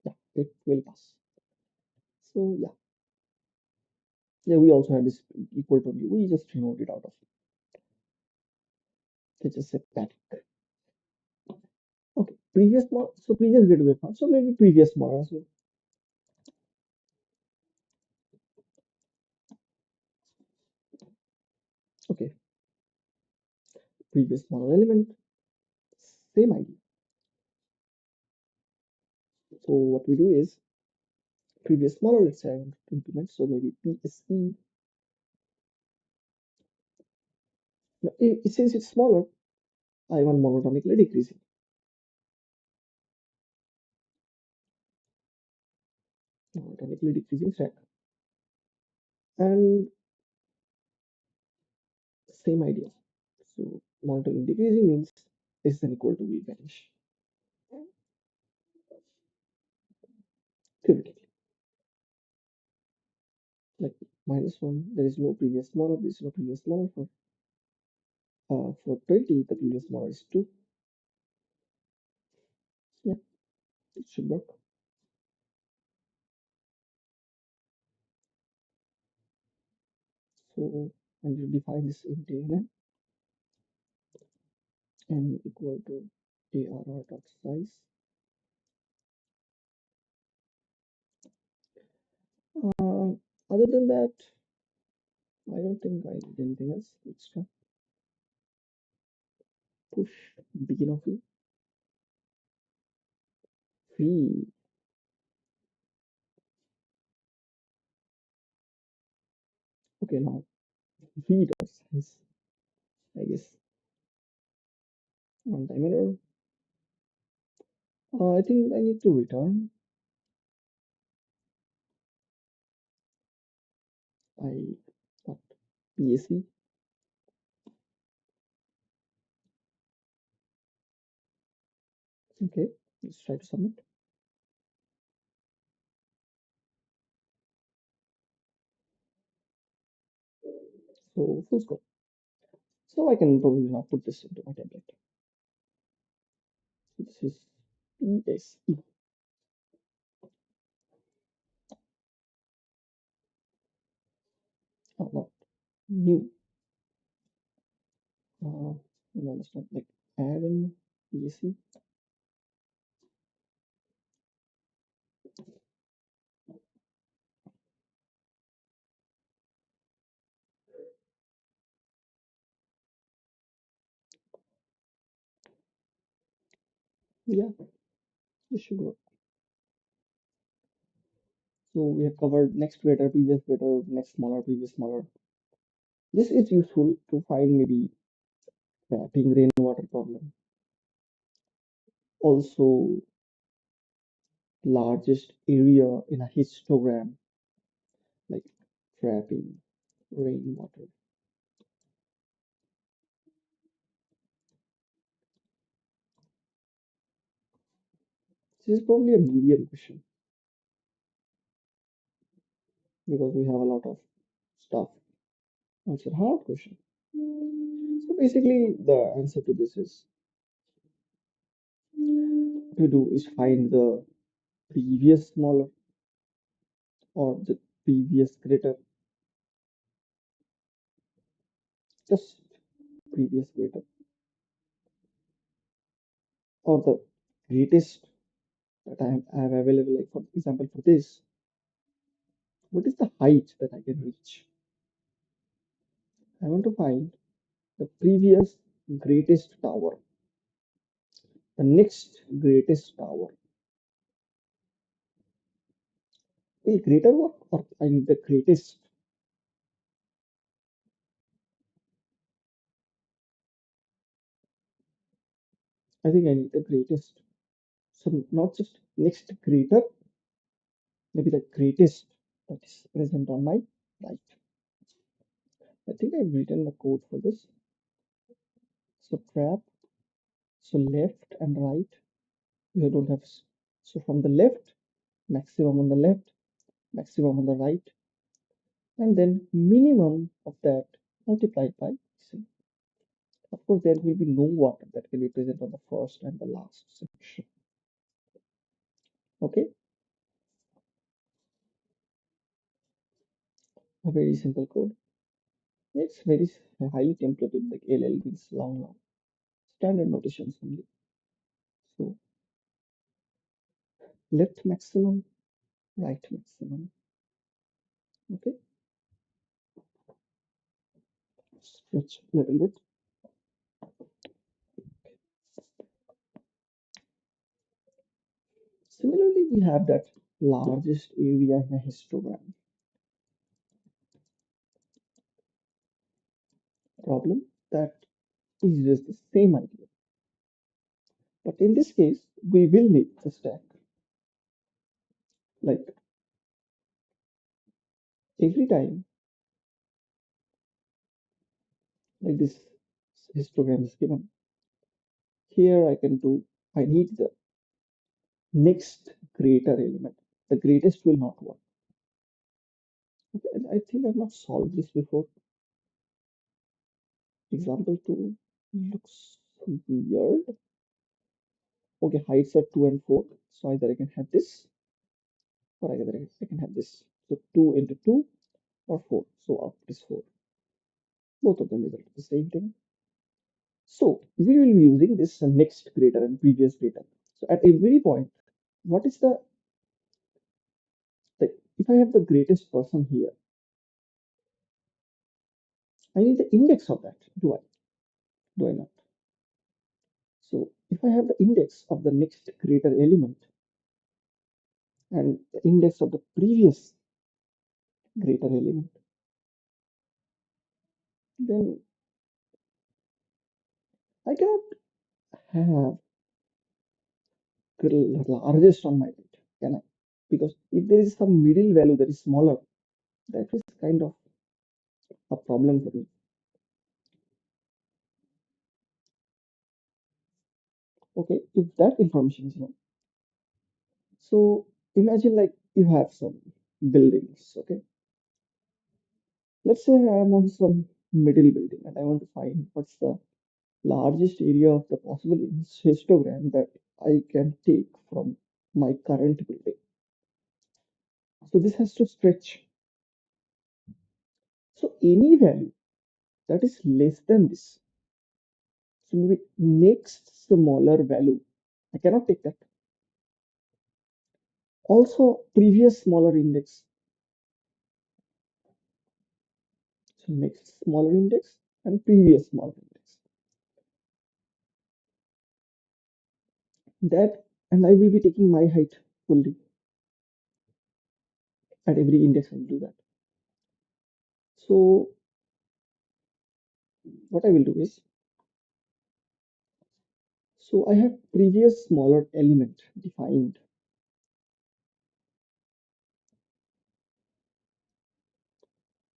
Yeah, it will pass. So yeah, we also had this equal to. We just removed it out of. It's just a pattern. Okay, previous model. So previous gateway path. So maybe previous model as well. Okay, previous model element. Same idea. So what we do is previous model. Let's say I want to implement. So maybe PSE. Now, since it's smaller, I want monotonically decreasing. Monotonically decreasing stack. And same idea. So monotonically decreasing means less than equal to V vanish. Theoretically. Like -1, there is no previous smaller, there is no previous smaller. For 20, the previous smaller is 2. Yeah, it should work. So I'm going to define this int n equal to arr dot size. Other than that, I don't think I need anything else extra. Push begin of v. Okay, now v dot size. I guess runtime error. I think I need to return. I what PSE. Okay, let's try to submit. So full scope. So I can probably now put this into my template. So this is PSE. Oh, not new. No, that's not like add in PSE. Yeah, this should work. So we have covered next greater, previous greater, next smaller, previous smaller. This is useful to find maybe trapping rainwater problem. Also, largest area in a histogram, like trapping rainwater. This is probably a medium question because we have a lot of stuff. It's a hard question. So basically, the answer to this is what we do is find the previous smaller or the previous greater, just previous greater, or the greatest that I have available. Like for example, for this, what is the height that I can reach? I want to find the previous greatest tower, the next greatest tower. Will greater work or I need the greatest? I think I need the greatest. So not just next greater, maybe the greatest that is present on my right. I think I've written the code for this. So trap, so left and right, you don't have, so from the left, maximum on the left, maximum on the right, and then minimum of that multiplied by C. Of course, there will be no water that can be present on the first and the last section. Okay, a very simple code. It's very highly templated, like LL means long, standard notations only. So left maximum, right maximum. Okay, stretch a little bit. Similarly, we have that largest area in a histogram problem that is just the same idea. But in this case, we will need the stack. Like every time, like this histogram is given, here I can do, I need the next greater element. The greatest will not work. Okay, and I think I've not solved this before. Example 2 looks weird. Okay, heights are 2 and 4. So either I can have this or either I can have this. So 2 into 2 or 4. So output is 4. Both of them result in the same thing. So we will be using this next greater and previous greater. So at every point, what is the if I have the greatest person here, I need the index of that. Do I not? So if I have the index of the next greater element and the index of the previous greater element, then I cannot have the largest on my right, can I? Because if there is some middle value that is smaller, that is kind of a problem for me. Okay, if that information is known. So imagine like you have some buildings, okay? Let's say I'm on some middle building and I want to find what's the largest area of the possible histogram that I can take from my current building. So this has to stretch. So any value that is less than this, so maybe next smaller value, I cannot take that. Also previous smaller index, so next smaller index and previous smaller index. That, and I will be taking my height fully at every index. I will do that. So what I will do is, so I have previous smaller element defined.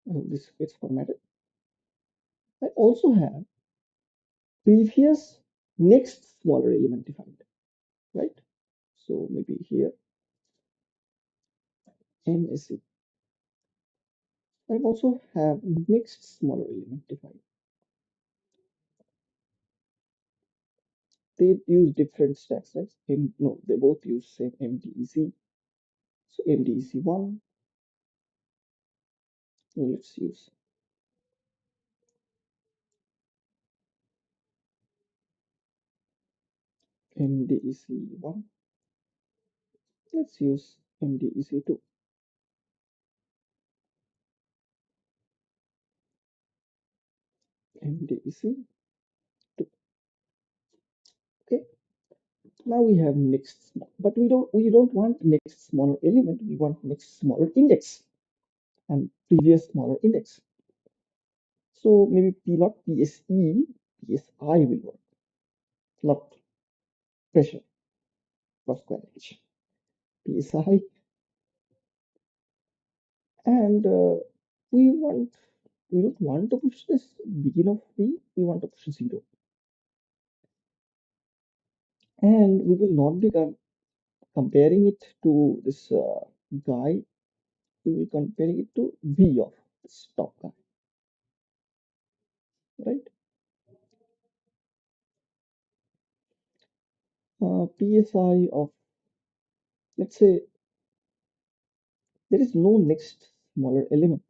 This gets formatted. I also have previous next smaller element defined, right? So maybe here MSE. I also have next smaller element defined. They use different stacks, right? No, they both use same MDEC. So MDEC1, Let's use MDEC1. Let's use MDEC2. MDEC2. Okay. Now we have next, but we don't want next smaller element. We want next smaller index and previous smaller index. So maybe P not PSE, PSI will work, not pressure per square inch. PSI, and we want we don't want to push this begin of P. We want to push 0, and we will not be comparing it to this guy. We will comparing it to V of this top guy, right? PSI of, let's say, there is no next smaller element.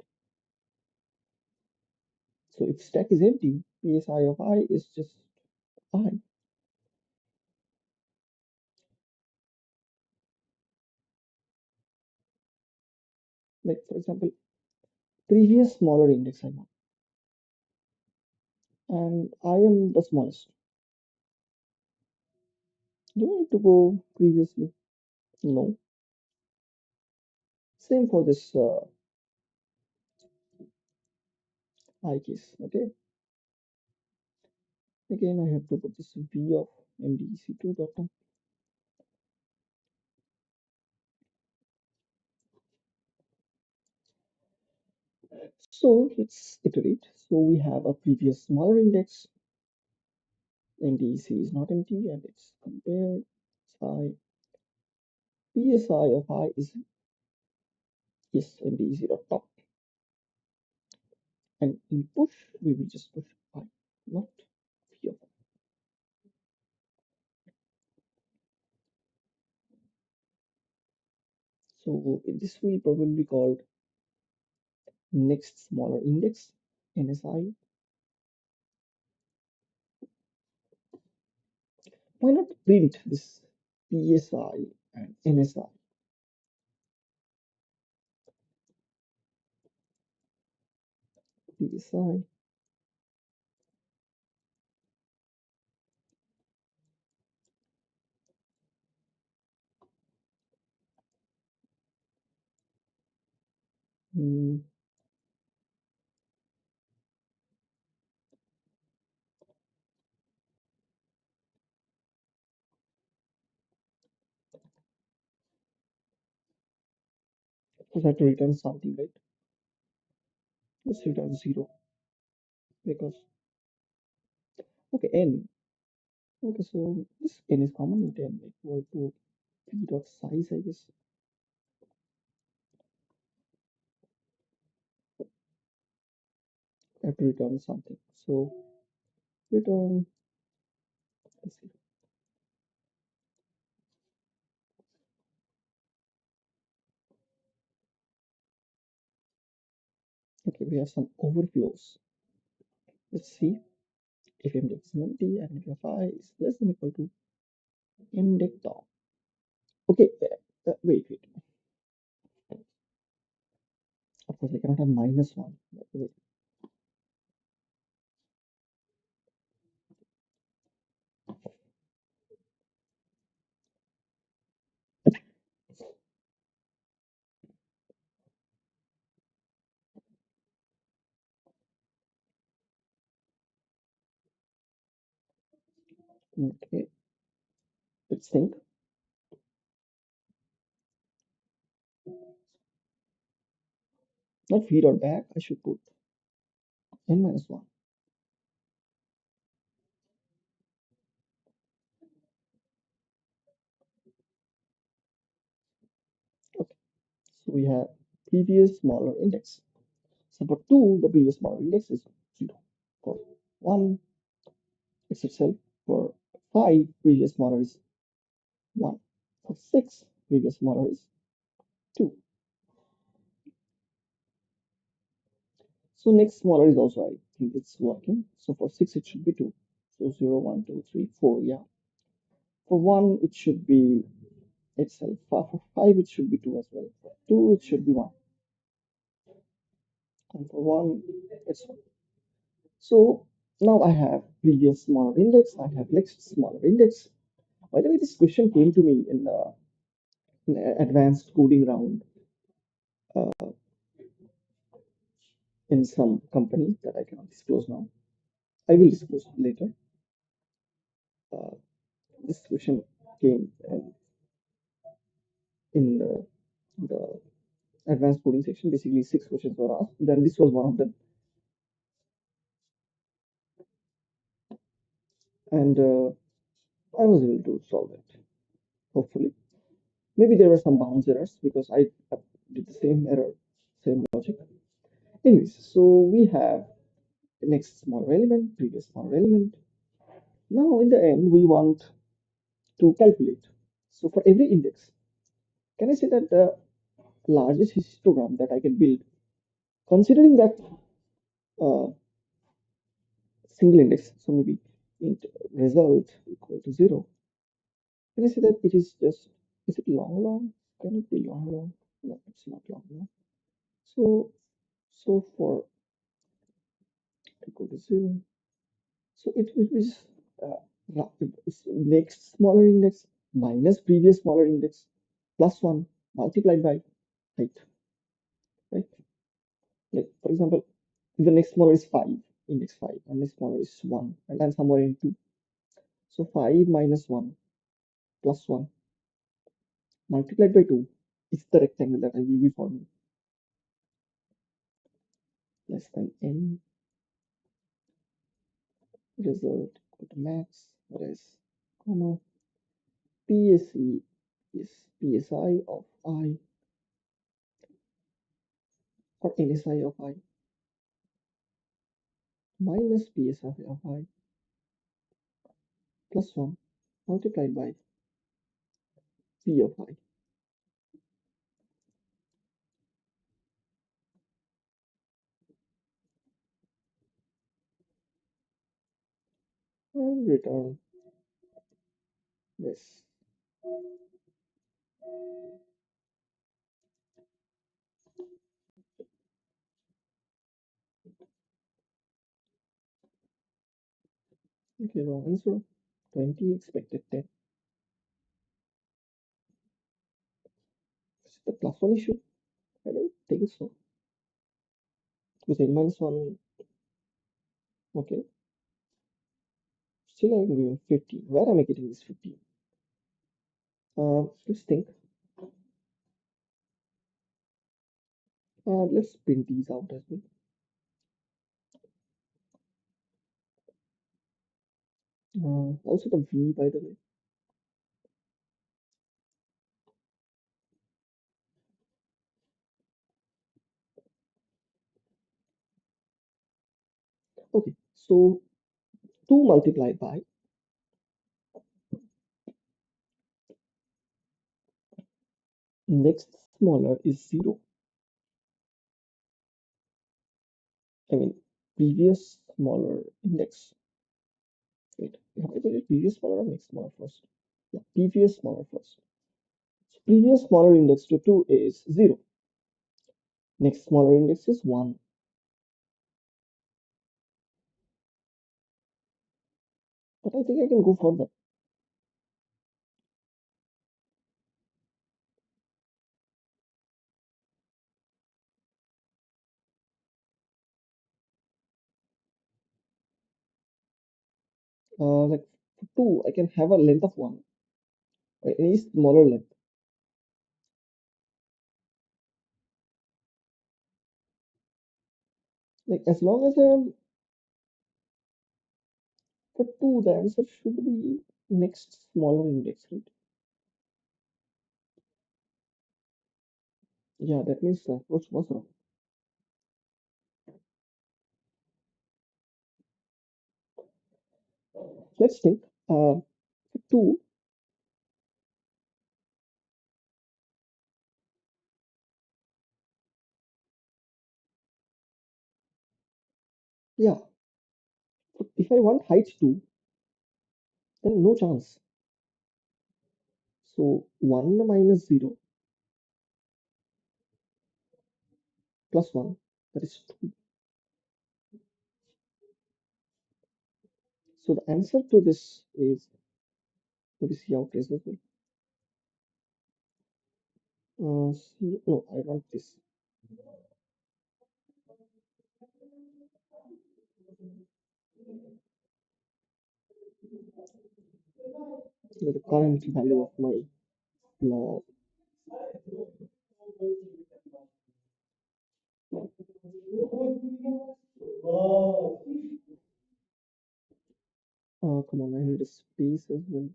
So if stack is empty, PSI of I is just I. Like for example, previous smaller index I want, and I am the smallest. Do I need to go previously? No. Same for this I case. Okay. Again, I have to put this V of MDEC2 button. So let's iterate. So we have a previous smaller index. MDEC is not empty, and it's compared. I PSI of I is yes MDEC dot top, and in push we will just push I, not V of I. So this will probably be called next smaller index, NSI. Why not print this PSI and NSI? PSI. Hmm, because I have to return something, right? Let's return 0 because okay n. Okay, so this n is common in n equal to p dot size, I guess. I have to return something. So return, let's see. Okay, we have some overflows. Let's see if index is empty and if I is less than equal to index top. Okay, wait. Of course, I cannot have -1. Wait. Okay, let's think. Not feed or back. I should put n-1. Okay, so we have previous smaller index. So for 2, the previous smaller index is 0. For 1, it's itself. For 5, previous smaller is 1. For 6, previous smaller is 2. So next smaller is also, I think it's working. So for 6, it should be 2. So 0, 1, 2, 3, 4. Yeah. For 1, it should be itself. For 5, it should be 2 as well. For 2, it should be 1. And for 1, it's 1. So now I have previous smaller index. I have next smaller index. By the way, this question came to me in the advanced coding round in some company that I cannot disclose now. I will disclose later. Uh, this question came in the advanced coding section. Basically, 6 questions were asked. Then this was one of them, and I was able to solve it. Hopefully, maybe there were some bounds errors because I did the same error, same logic. Anyways, so we have the next smaller element, previous smaller element. Now, in the end, we want to calculate. So for every index, can I say that the largest histogram that I can build, considering that uh, single index, so maybe int result equal to 0. Can I say that it is just, is it long long? Can it be long long? No, it's not long long. So, so for equal to 0, so it is it's next smaller index minus previous smaller index plus 1 multiplied by height, right? Like, for example, the next smaller is 5, index 5, and next smaller is 1, and then somewhere in 2. So 5 minus 1 plus 1 multiplied by 2 is the rectangle that I will be forming. Less than n result equal to max, whereas comma PSE is PSI of I or NSI of I minus PSI of I plus 1 multiplied by P of I. And return this. Okay, wrong answer. 20 expected 10. Is it the plus 1 issue? I don't think so. Because n minus 1, okay. Still I'm giving 15. Where am I getting this 15? Let's think. Let's print these out as well. Also the V, by the way. Okay, so 2 multiplied by next smaller is 0. I mean, previous smaller index. Wait, have I put it previous smaller or next smaller first? Yeah, previous smaller first. So previous smaller index to 2 is 0. Next smaller index is 1. But I think I can go further. Like for 2, I can have a length of 1. Any smaller length. Like as long as I am for 2, the answer should be next smaller index, right? Yeah, that means the approach was wrong. Let's think. For 2, Yeah, if I want height 2, then no chance. So 1 minus 0 plus 1, that is 2. So the answer to this is, let me see how it is as well. No, I want this. The current value of my law. Come on, I need a space as well.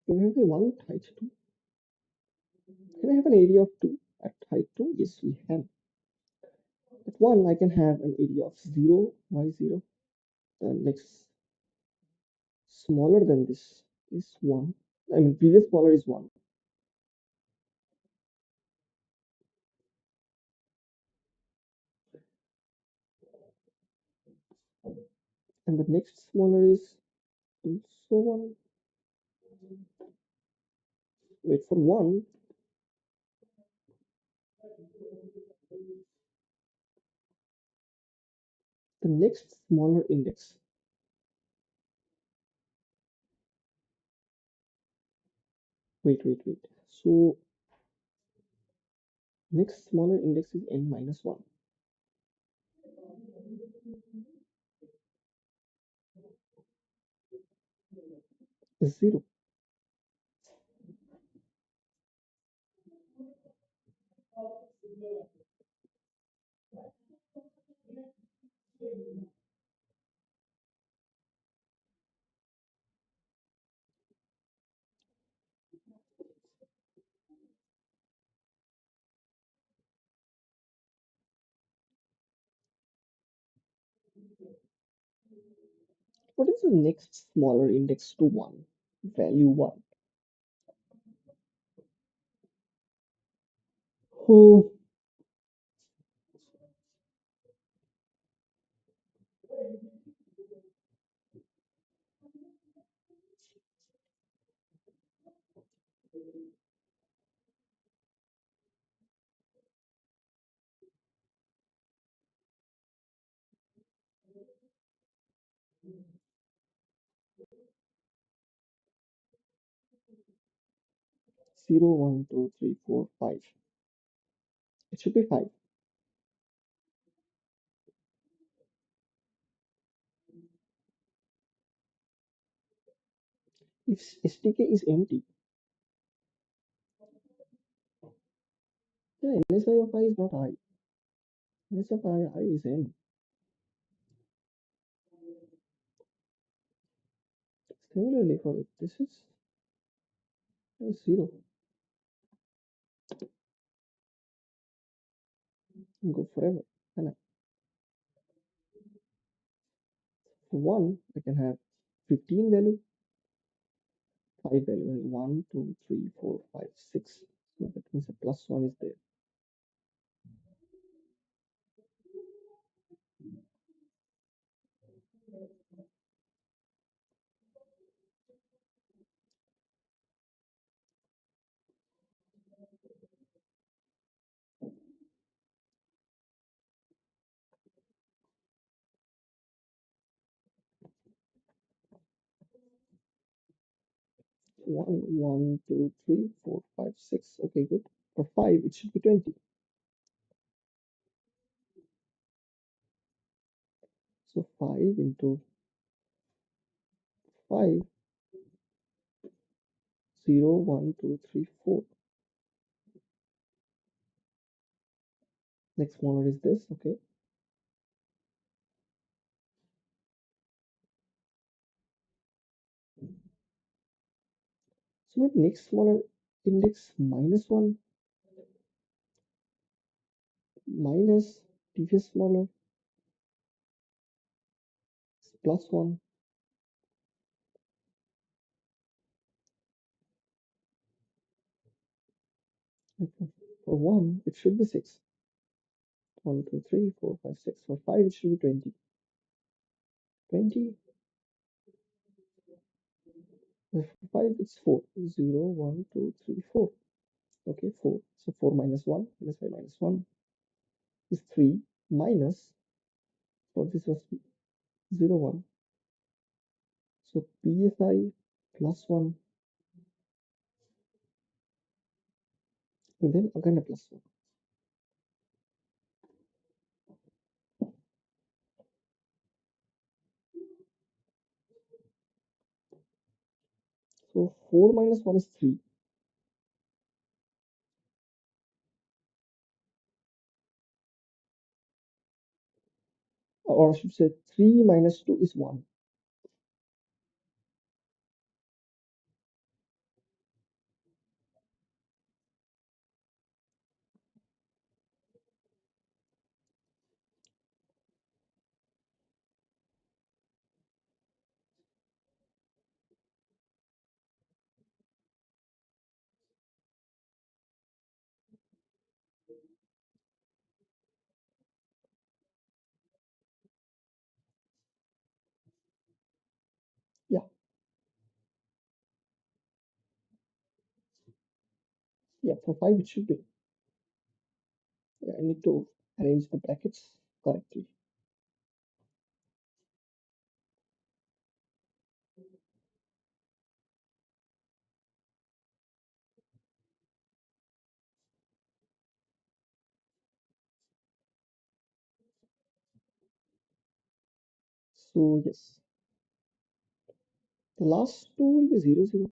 Can I have a 1 at height 2? Can I have an area of 2 at height 2? Yes, we can. At 1, I can have an area of 0, y0. The next smaller than this is 1. I mean, previous smaller is 1. And the next smaller is also 1. Wait for 1. The next smaller index. Wait. So next smaller index is n minus 1. Is 0. What is the next smaller index to 1? Value 1. Oh, 0, 1, 2, 3, 4, 5. It should be 5. If STK is empty, then NSI of I is not I. NSI of I is N. Similarly for it, this is 0. Go forever. And for 1, I can have 15 value, 5 value, 1, 2, 3, 4, 5, 6. So that means a plus 1 is there. 1, 1, 2, 3, 4, 5, 6. Okay, good. For 5, it should be 20. So 5 into 5, 0, 1, 2, 3, 4. Next smaller is this, okay. So maybe next smaller index minus 1 minus previous smaller plus 1. And for 1, it should be 6. 1, 2, 3, 4, 5, 6. For 5, it should be 20. 20. And for 5, it's 4. 0, 1, 2, 3, 4. Okay, 4. So 4 minus 1, minus 5 minus 1 is 3 minus, so this was 0, 1. So psi plus 1, and then again a plus 1. So 4 minus 1 is 3. Or I should say 3 minus 2 is 1. Yeah, yeah, for 5 it should be. Yeah, I need to arrange the brackets correctly. So yes, the last two will be 0, 0.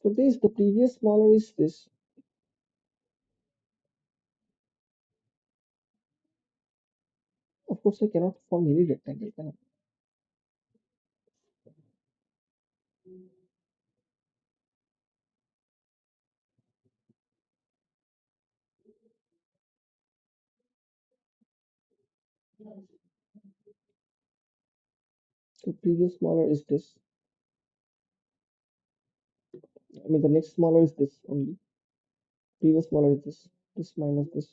For this, the previous smaller is this. Of course, I cannot form any rectangle, can I? The previous smaller is this. I mean, the next smaller is this only. Previous smaller is this. This minus this.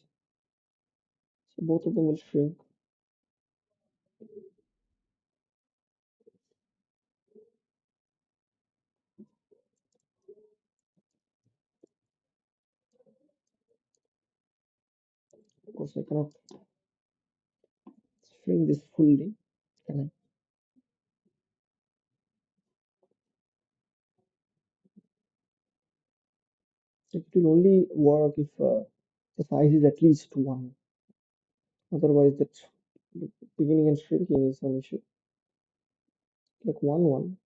So both of them will shrink. Of course, I cannot shrink this fully, can I? It will only work if the size is at least 1. Otherwise, that beginning and shrinking is an issue. Like 1, 1.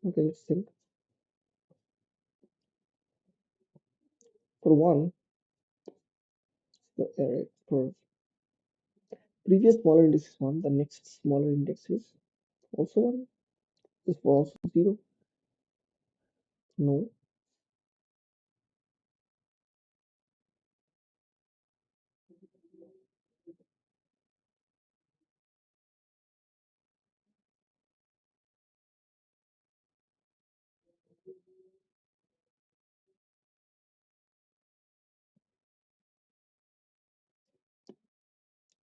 Okay, let's think. For 1, the array for previous smaller index is 1, the next smaller index is also 1. This for also 0. No.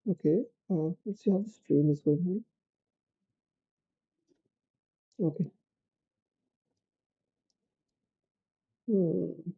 Okay. Let's see how the stream is going on. Okay. Hmm.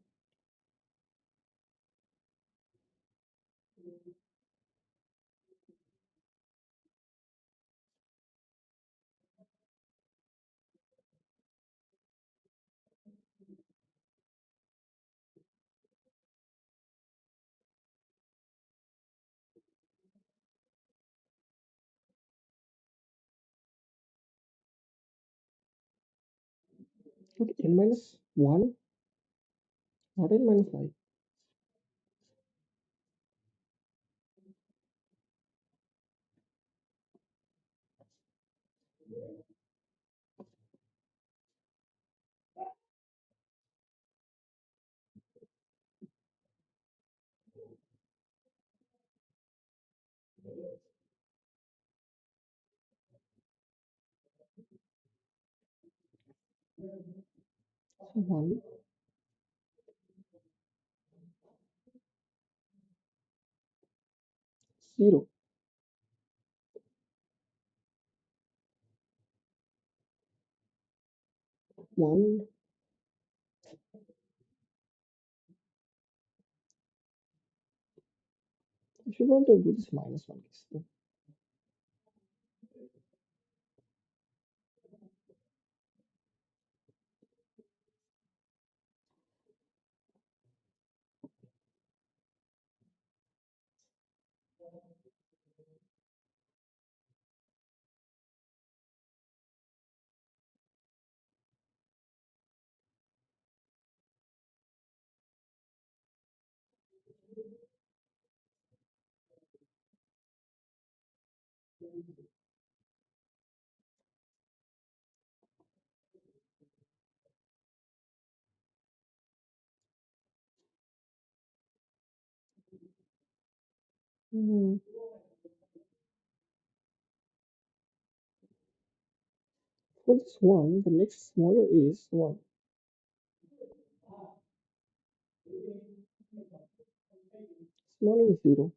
Okay, n minus 1, not n minus I. So 1, 0, 1. If you want to do this minus 1 case, then mm, for this 1, the next smaller is 1. Smaller is 0.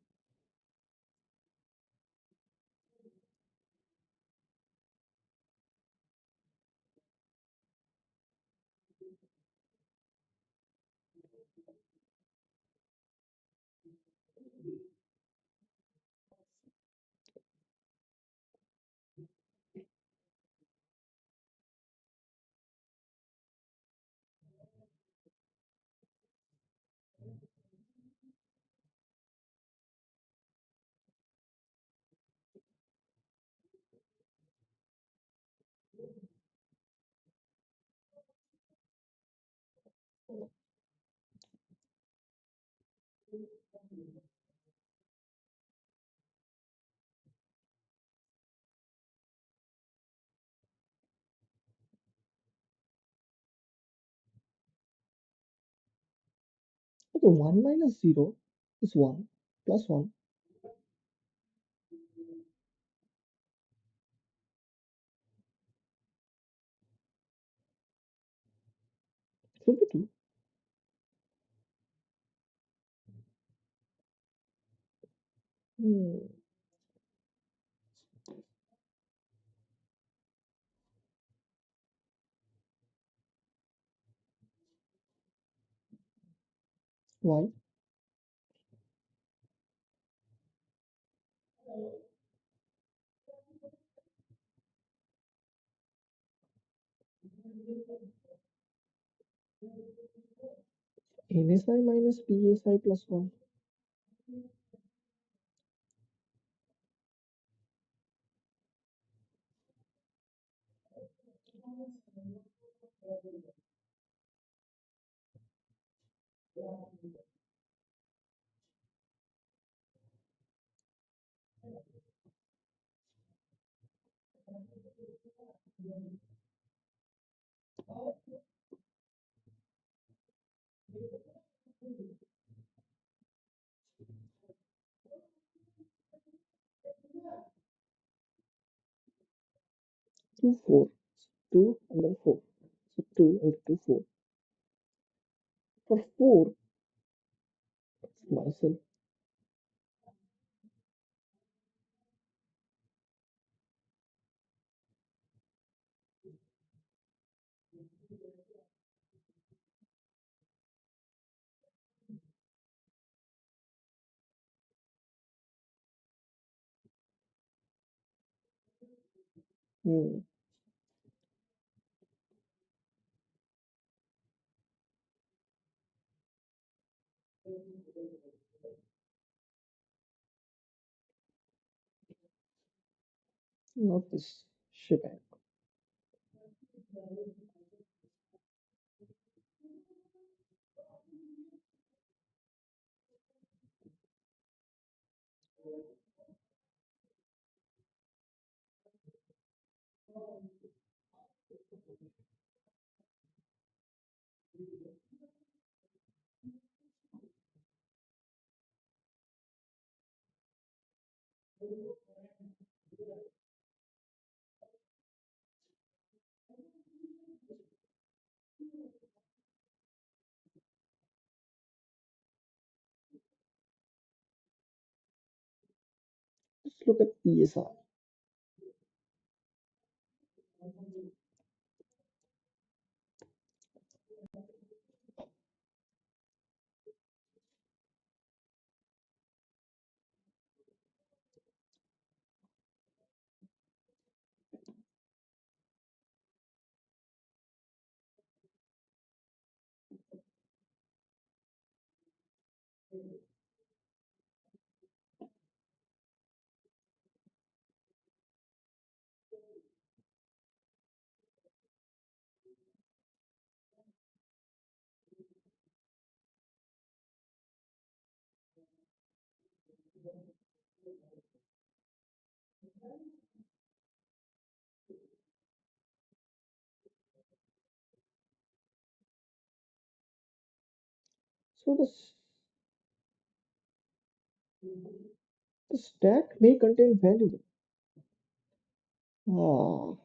Okay, 1 minus 0 is 1 plus 1 should be 2. Hmm. Why? NSI minus PSI plus 1. Two, 4. 2 and then 4. So 2 into 2, 4. For 4, it's myself. Hmm. Not this shebang. let's look at PSR. So the stack may contain valuable. Ah, oh.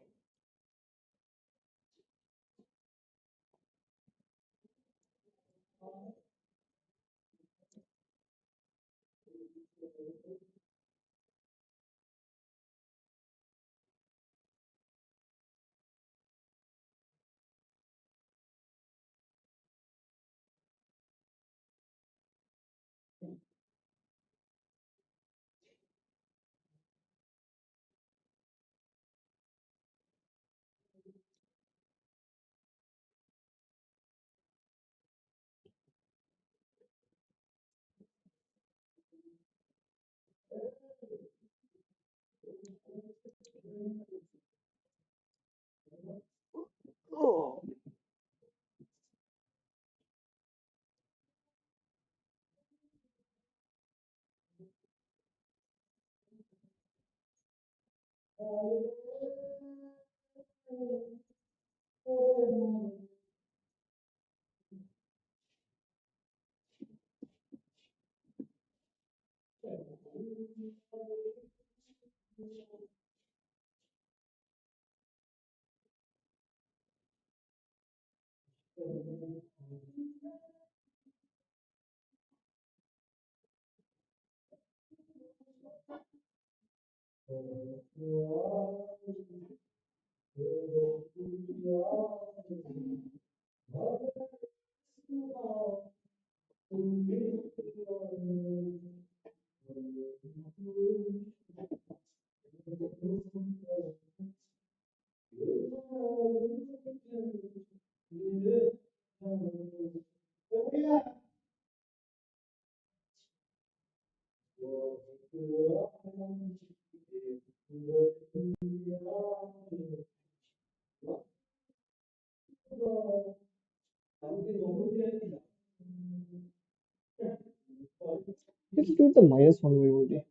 Let's do it the minus one way only.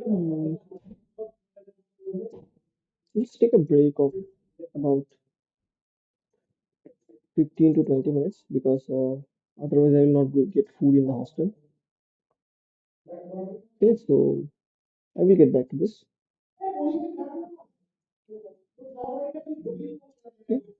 Hmm. Let's take a break of about 15 to 20 minutes because otherwise I will not get food in the hostel. Okay, so I will get back to this. Okay.